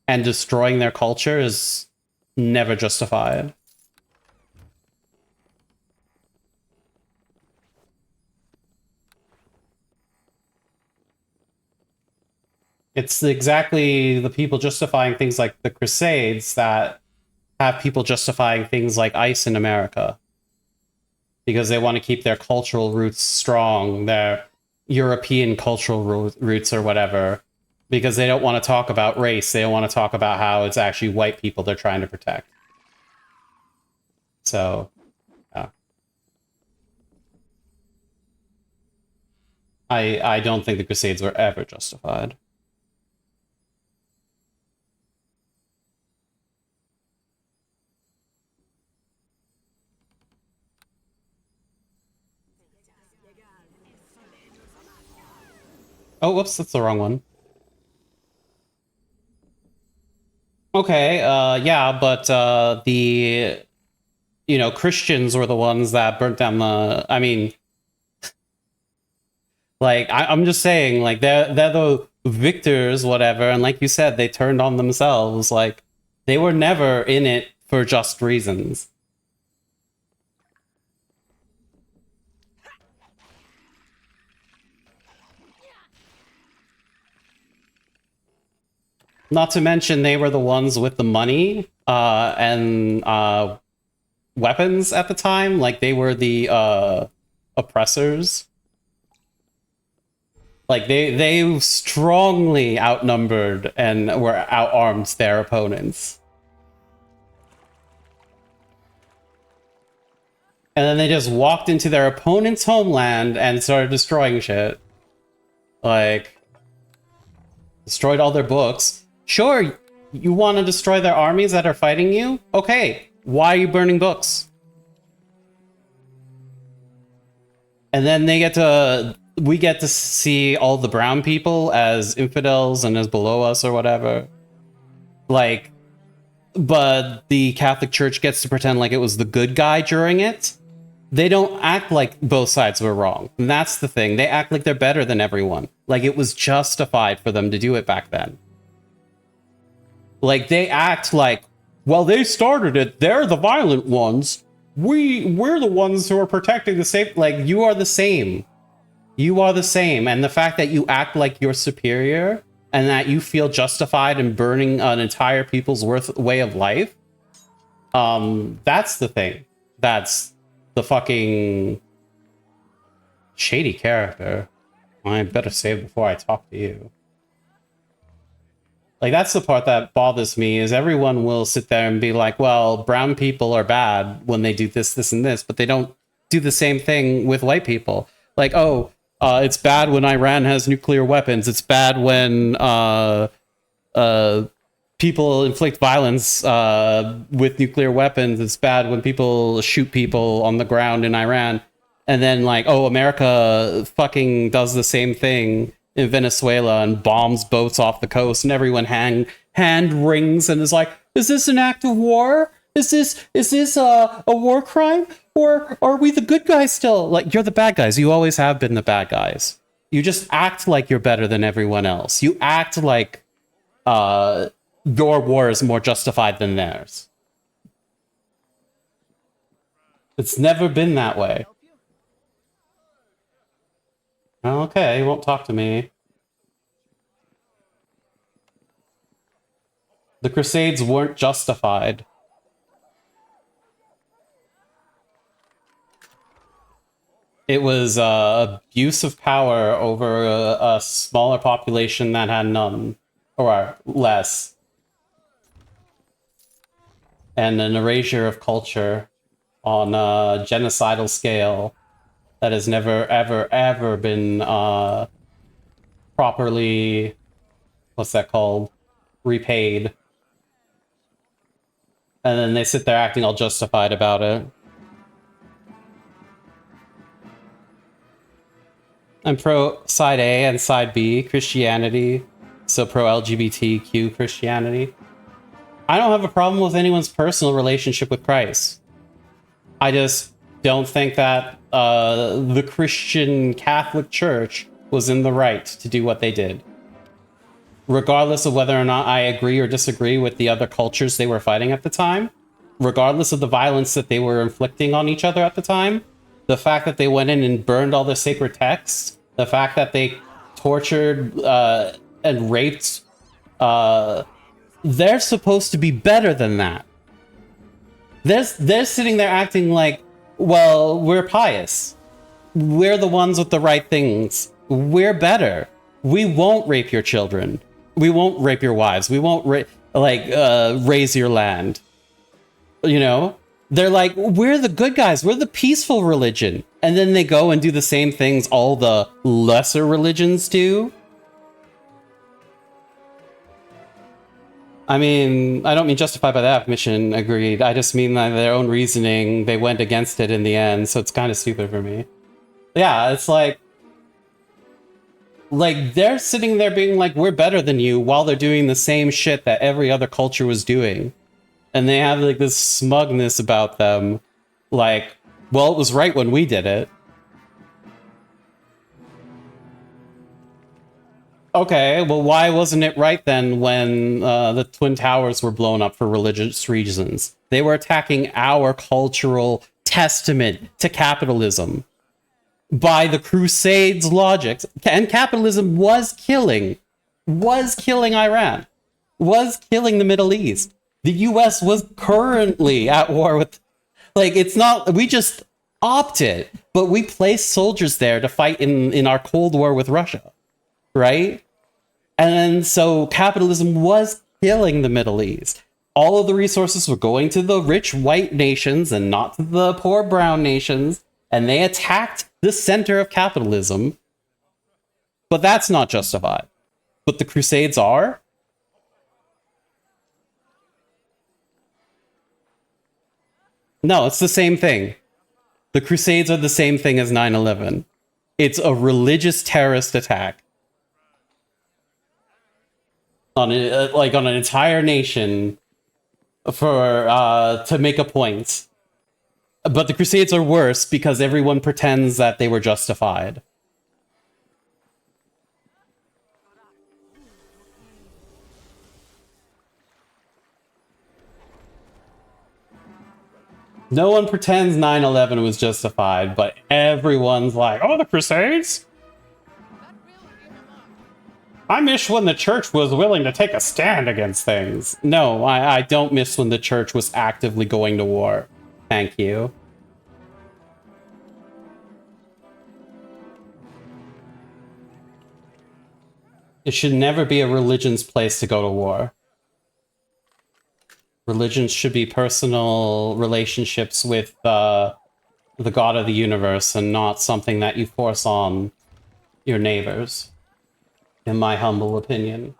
and destroying their culture is never justified. It's exactly the people justifying things like the Crusades that have people justifying things like ICE in America. Because they want to keep their cultural roots strong, their European cultural roots or whatever. Because they don't want to talk about race. They don't want to talk about how it's actually white people they're trying to protect. So, yeah. I don't think the Crusades were ever justified. Oh, whoops, that's the wrong one. Okay, yeah, but the, you know, Christians were the ones that burnt down the, I mean, like, I'm just saying, like, they're the victors, whatever, and like you said, they turned on themselves, like, they were never in it for just reasons. Not to mention they were the ones with the money and weapons at the time. Like, they were the oppressors. Like, they strongly outnumbered and were outarmed their opponents. And then they just walked into their opponent's homeland and started destroying shit. Like, destroyed all their books. Sure, you want to destroy their armies that are fighting you? Okay, why are you burning books? And then they get to we get to see all the brown people as infidels and as below us or whatever. Like, but the Catholic Church gets to pretend like it was the good guy during it. They don't act like both sides were wrong. And that's the thing. They act like they're better than everyone. Like it was justified for them to do it back then. Like they act like, well, they started it. They're the violent ones. We're the ones who are protecting the safe. Like you are the same. You are the same. And the fact that you act like you're superior and that you feel justified in burning an entire people's way of life, that's the thing. That's the fucking shady character. I better save before I talk to you. Like, that's the part that bothers me, is everyone will sit there and be like, well, brown people are bad when they do this, this, and this, but they don't do the same thing with white people. Like, oh, it's bad when Iran has nuclear weapons. It's bad when people inflict violence with nuclear weapons. It's bad when people shoot people on the ground in Iran. And then, like, oh, America fucking does the same thing in Venezuela and bombs boats off the coast, and everyone hand wrings and is like, is this an act of war? Is this a war crime? Or are we the good guys still? Like, you're the bad guys. You always have been the bad guys. You just act like you're better than everyone else. You act like your war is more justified than theirs. It's never been that way. Okay, he won't talk to me. The Crusades weren't justified. It was abuse of power over a smaller population that had none, or less. And an erasure of culture on a genocidal scale that has never, ever, ever been properly, what's that called, repaid. And then they sit there acting all justified about it. I'm pro side A and side B, Christianity, so pro LGBTQ Christianity. I don't have a problem with anyone's personal relationship with Christ. I just don't think that the Christian Catholic Church was in the right to do what they did. Regardless of whether or not I agree or disagree with the other cultures they were fighting at the time, regardless of the violence that they were inflicting on each other at the time, the fact that they went in and burned all the sacred texts, the fact that they tortured and raped, they're supposed to be better than that. They're sitting there acting like, well, we're pious. We're the ones with the right things. We're better. We won't rape your children. We won't rape your wives. We won't raise your land. You know? They're like, we're the good guys. We're the peaceful religion. And then they go and do the same things all the lesser religions do. I mean, I don't mean justified by that mission, agreed. I just mean that their own reasoning, they went against it in the end, so it's kind of stupid for me. Yeah, it's like they're sitting there being like, we're better than you, while they're doing the same shit that every other culture was doing. And they have like this smugness about them, like, well, it was right when we did it. Okay, well, why wasn't it right then when the Twin Towers were blown up for religious reasons? They were attacking our cultural testament to capitalism by the Crusades' logics. And capitalism was killing Iran, was killing the Middle East. The US was currently at war with, like, it's not, we just opted, but we placed soldiers there to fight in our Cold War with Russia. Right? And so capitalism was killing the Middle East. All of the resources were going to the rich white nations and not to the poor brown nations. And they attacked the center of capitalism. But that's not justified. But the Crusades are? No, it's the same thing. The Crusades are the same thing as 9/11. It's a religious terrorist attack on on an entire nation for to make a point. But the Crusades are worse because everyone pretends that they were justified. No one pretends 9/11 was justified, but everyone's like, oh, the Crusades? I miss when the church was willing to take a stand against things. No, I don't miss when the church was actively going to war. Thank you. It should never be a religion's place to go to war. Religions should be personal relationships with the God of the universe and not something that you force on your neighbors, in my humble opinion.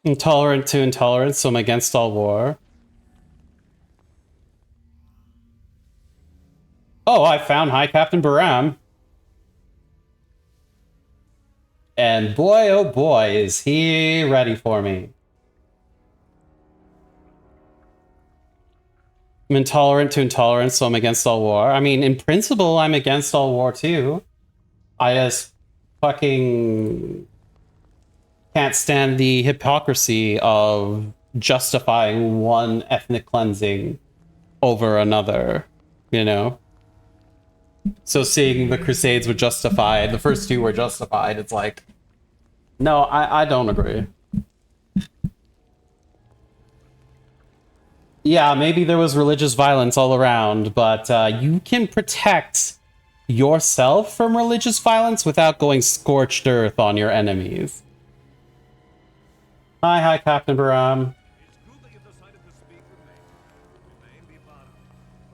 Intolerant to intolerance, so I'm against all war. Oh, I found High Captain Baram. And boy, oh boy, is he ready for me. I'm intolerant to intolerance, so I'm against all war. I mean, in principle, I'm against all war too. I just fucking can't stand the hypocrisy of justifying one ethnic cleansing over another, you know? So seeing the Crusades were justified, the first two were justified, it's like, no, I don't agree. Yeah, maybe there was religious violence all around, but you can protect yourself from religious violence without going scorched earth on your enemies. Hi, Captain Baram. It's good that you decided to speak with me. My name be Baron.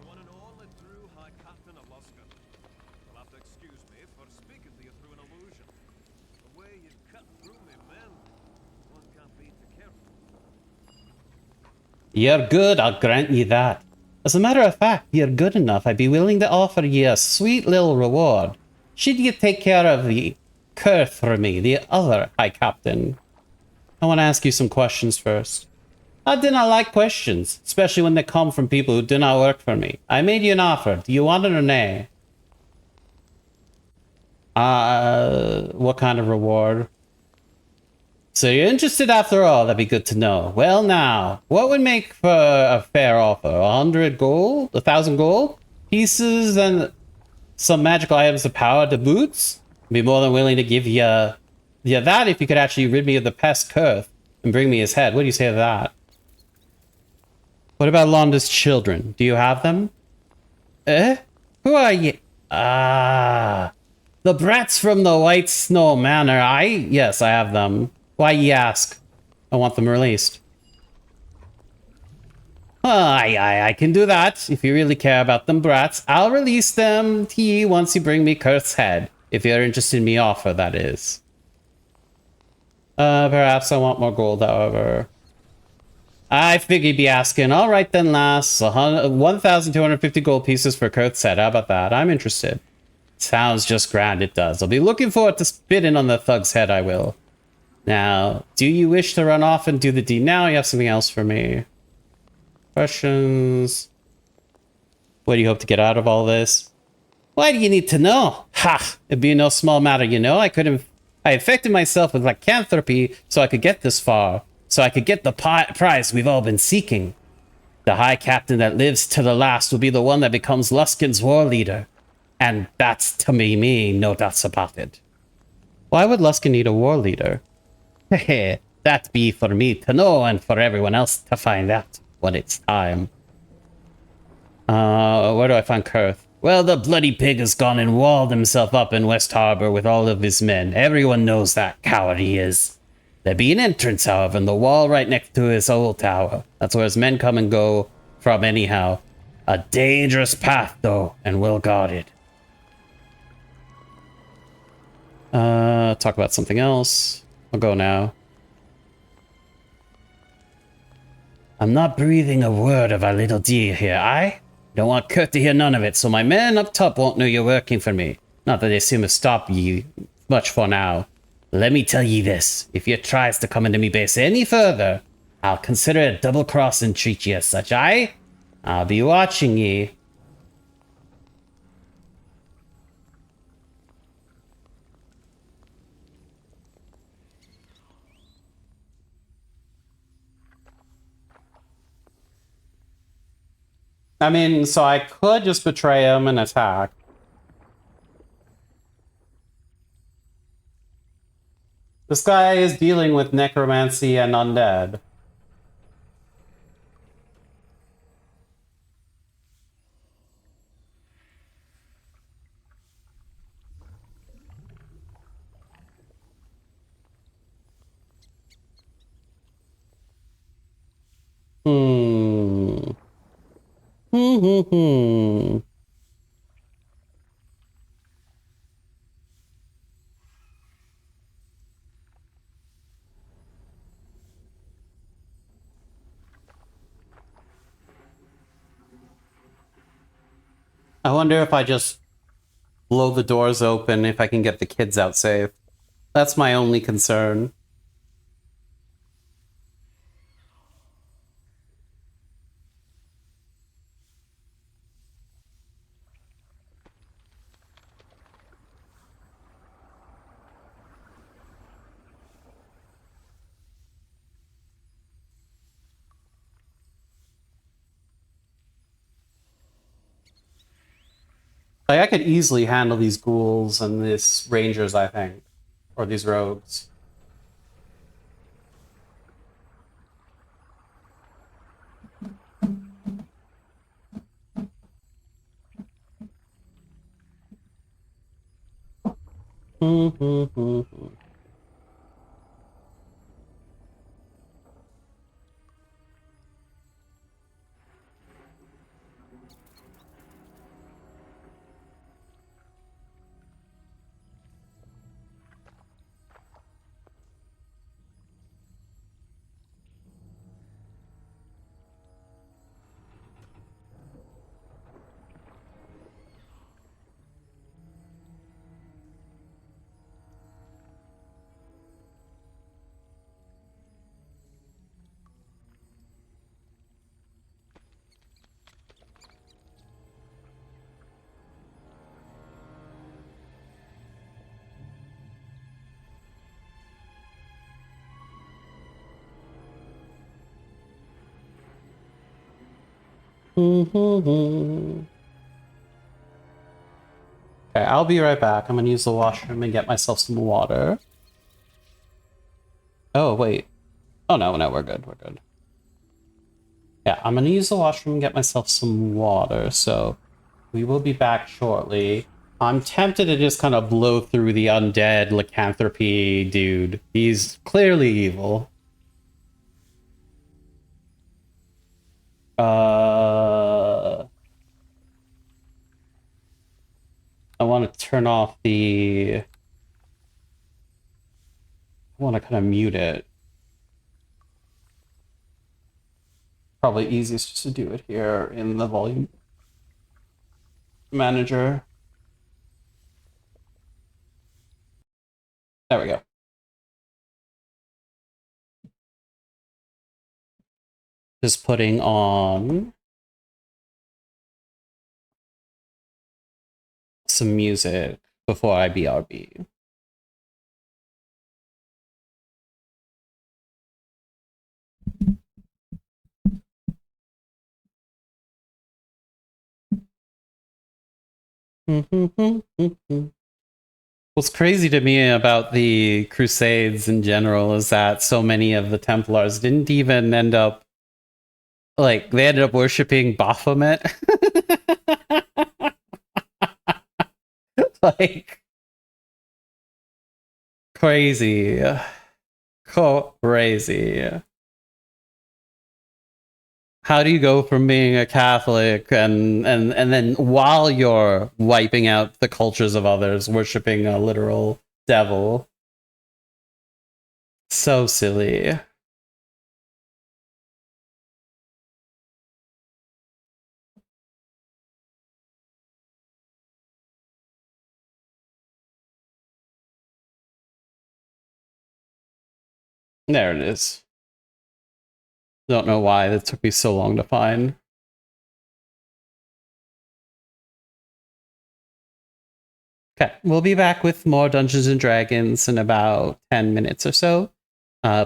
For one and all, a true High Captain of Luskan. You'll have to excuse me for speaking to you through an illusion. The way you cut through me, man, one can't be too careful. You're good, I'll grant you that. As a matter of fact, you're good enough, I'd be willing to offer you a sweet little reward. Should you take care of the Kurth for me, the other High Captain? I want to ask you some questions first. I do not like questions, especially when they come from people who do not work for me. I made you an offer. Do you want it or nay? What kind of reward? So you're interested after all, that'd be good to know. Well now, what would make for a fair offer? 100 gold? 1,000 gold? Pieces and some magical items of power to boots? I'd be more than willing to give you that if you could actually rid me of the pest Kurth and bring me his head. What do you say to that? What about Londa's children? Do you have them? Who are you? Ah, the brats from the White Snow Manor. Yes, I have them. Why ye ask? I want them released. I can do that. If you really care about them brats, I'll release them to ye once you bring me Kurth's head. If you're interested in me offer, that is. Perhaps I want more gold, however. I figured you'd be asking. All right then, lass. 1,250 gold pieces for Kurth's head. How about that? I'm interested. Sounds just grand, it does. I'll be looking forward to spitting on the thug's head, I will. Now, do you wish to run off and do the deed now? Or you have something else for me? Questions? What do you hope to get out of all this? Why do you need to know? Ha! It'd be no small matter, you know. I affected myself with lycanthropy so I could get this far. So I could get the prize we've all been seeking. The High Captain that lives to the last will be the one that becomes Luskan's war leader. And that's to me, no doubts about it. Why would Luskan need a war leader? Heh, that be for me to know and for everyone else to find out when it's time. Where do I find Kurth? Well, the bloody pig has gone and walled himself up in West Harbor with all of his men. Everyone knows that coward he is. There be an entrance, however, in the wall right next to his old tower. That's where his men come and go from anyhow. A dangerous path, though, and well guarded. Talk about something else. I'll go now. I'm not breathing a word of our little deal here, Don't want Kurt to hear none of it, so my men up top won't know you're working for me. Not that they seem to stop ye much for now. Let me tell ye this. If you tries to come into me base any further, I'll consider it double cross and treat ye as such. I'll be watching ye. I mean, so I could just betray him and attack. This guy is dealing with necromancy and undead. Hmm. Hmm. I wonder if I just blow the doors open, if I can get the kids out safe. That's my only concern. Like, I could easily handle these ghouls and these rangers, I think. Or these rogues. Okay, I'll be right back. I'm gonna use the washroom and get myself some water. Oh, wait. Oh, no, we're good. We're good. Yeah, I'm gonna use the washroom and get myself some water, so we will be back shortly. I'm tempted to just kind of blow through the undead lycanthropy dude. He's clearly evil. I want to turn off the... I want to kind of mute it. Probably easiest just to do it here in the volume manager. There we go. Just putting on some music before I BRB. What's crazy to me about the Crusades in general is that so many of the Templars didn't even end up, like, they ended up worshipping Baphomet. Like, crazy. Crazy. How do you go from being a Catholic and then while you're wiping out the cultures of others, worshipping a literal devil? So silly. There it is. Don't know why that took me so long to find. Okay, we'll be back with more Dungeons and Dragons in about 10 minutes or so.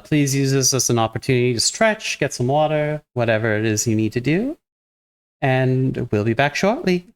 Please use this as an opportunity to stretch, get some water, whatever it is you need to do. And we'll be back shortly.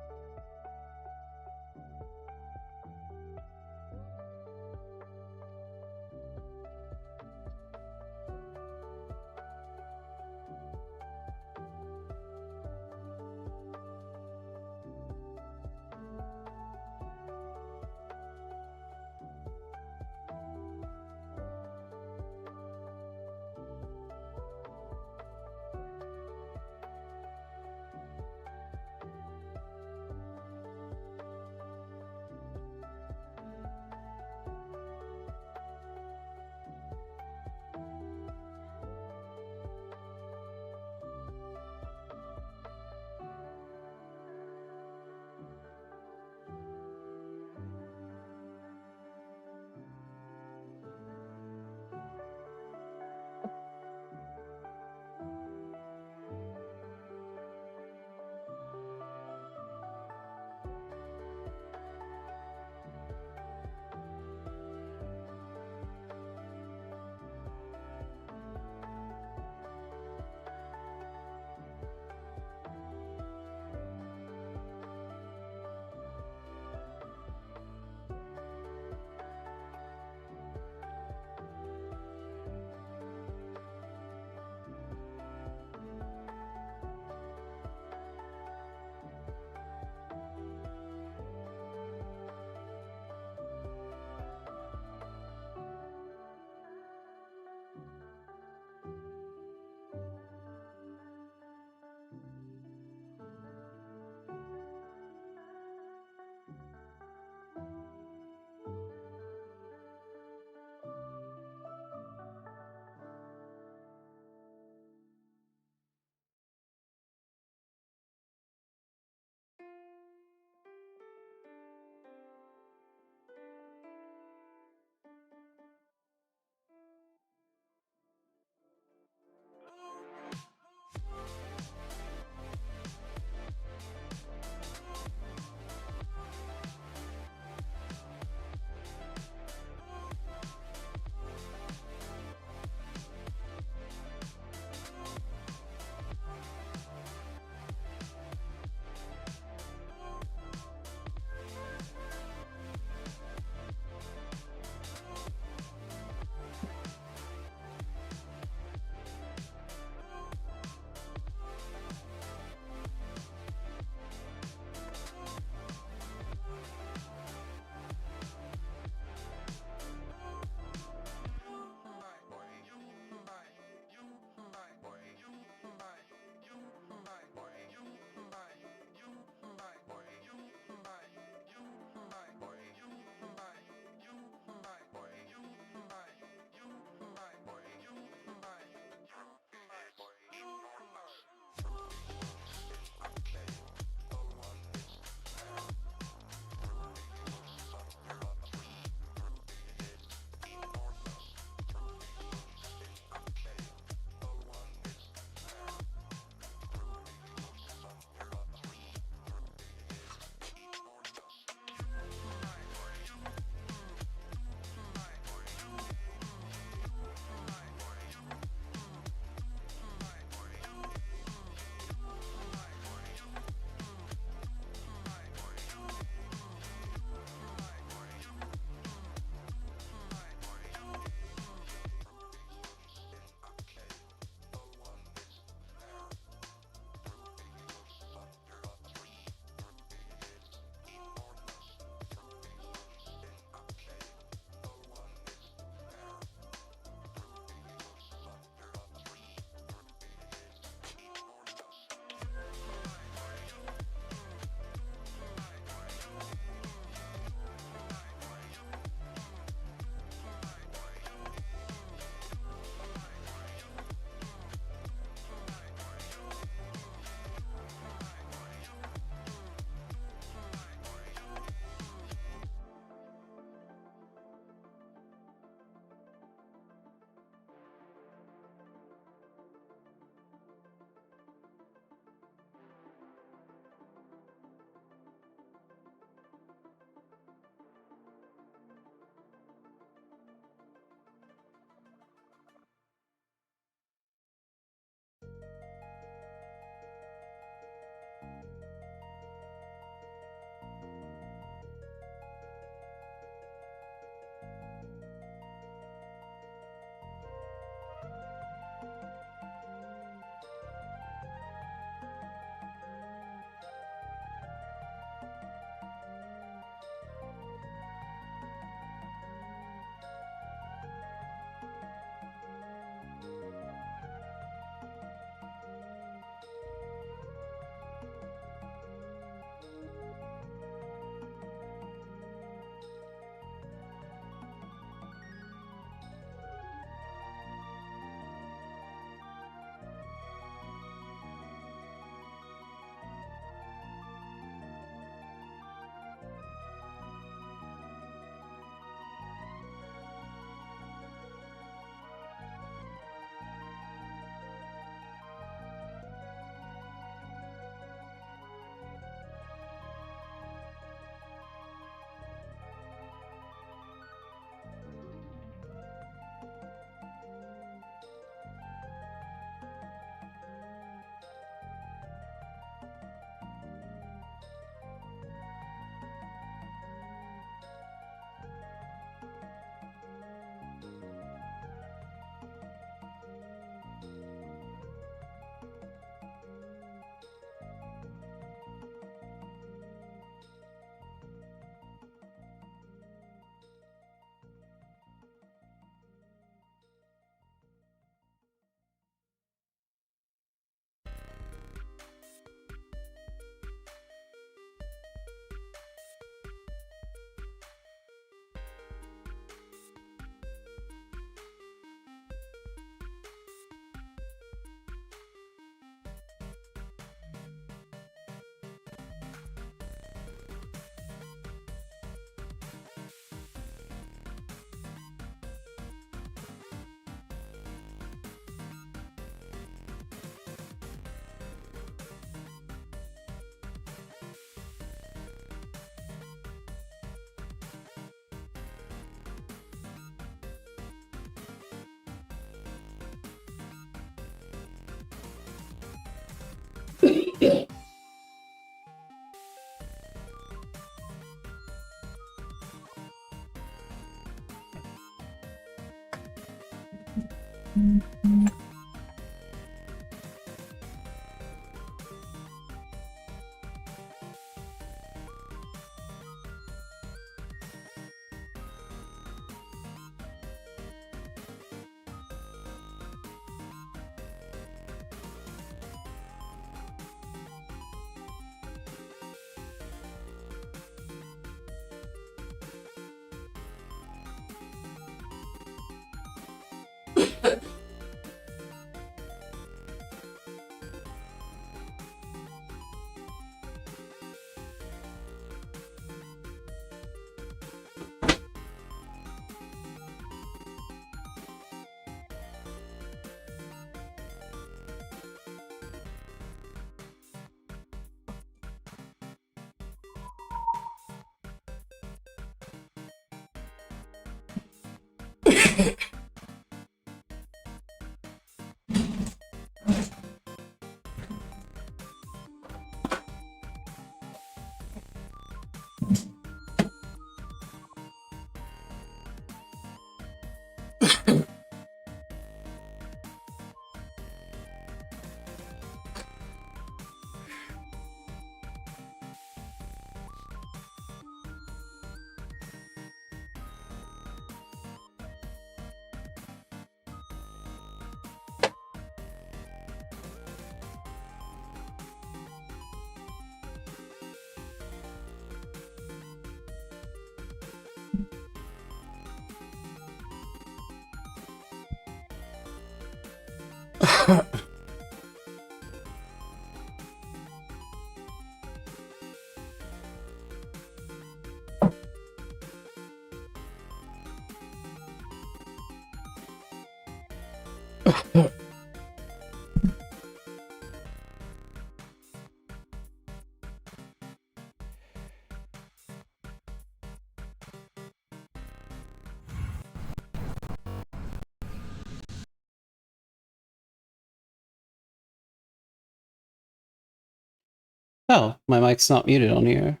Oh, my mic's not muted on here.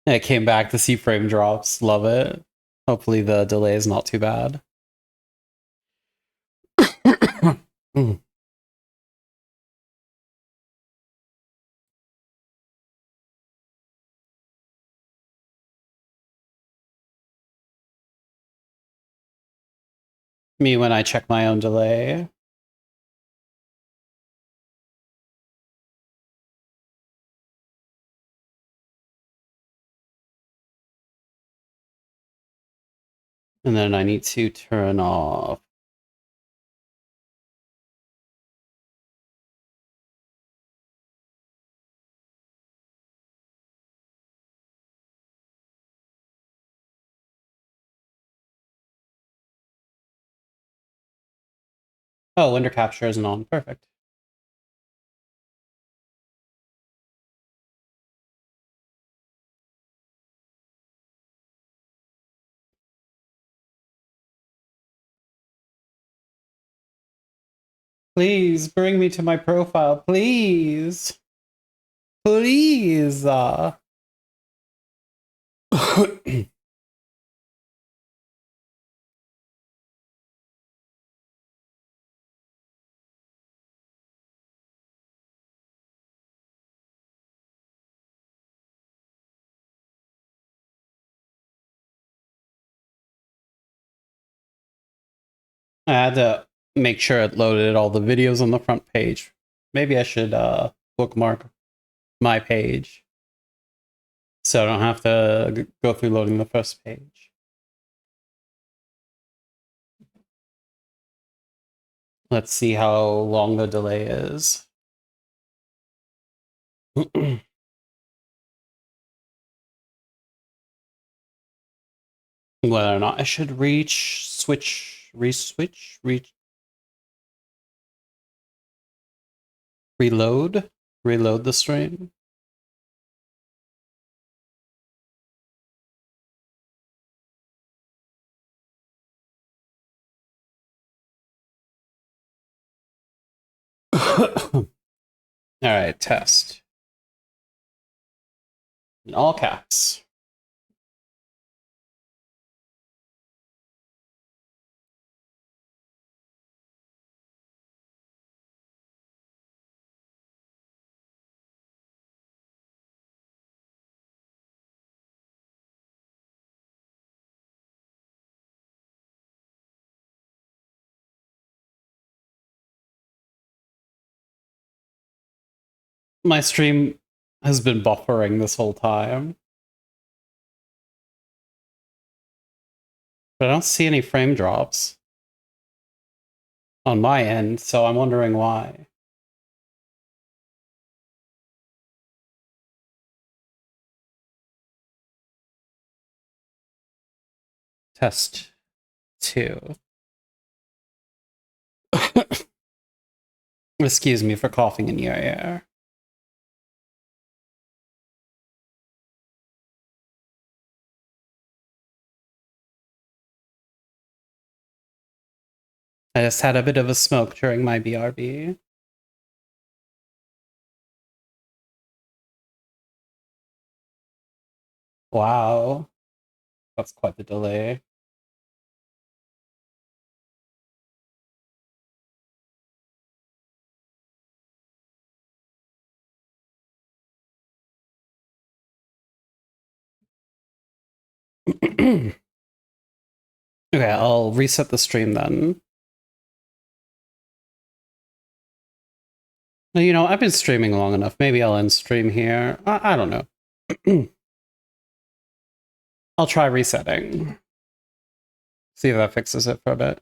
I came back to see frame drops. Love it. Hopefully the delay is not too bad. Mm. Me when I check my own delay. And then I need to turn off. Oh, window capture isn't on. Perfect. Please bring me to my profile, please. Please. I had to make sure it loaded all the videos on the front page. Maybe I should bookmark my page so I don't have to go through loading the first page. Let's see how long the delay is. Whether or not I should reload the stream. All right, test. In all caps. My stream has been buffering this whole time. But I don't see any frame drops on my end, so I'm wondering why. Test 2. Excuse me for coughing in your ear. I just had a bit of a smoke during my BRB. Wow. That's quite the delay. Okay, I'll reset the stream then. You know, I've been streaming long enough. Maybe I'll end stream here. I don't know. I'll try resetting. See if that fixes it for a bit.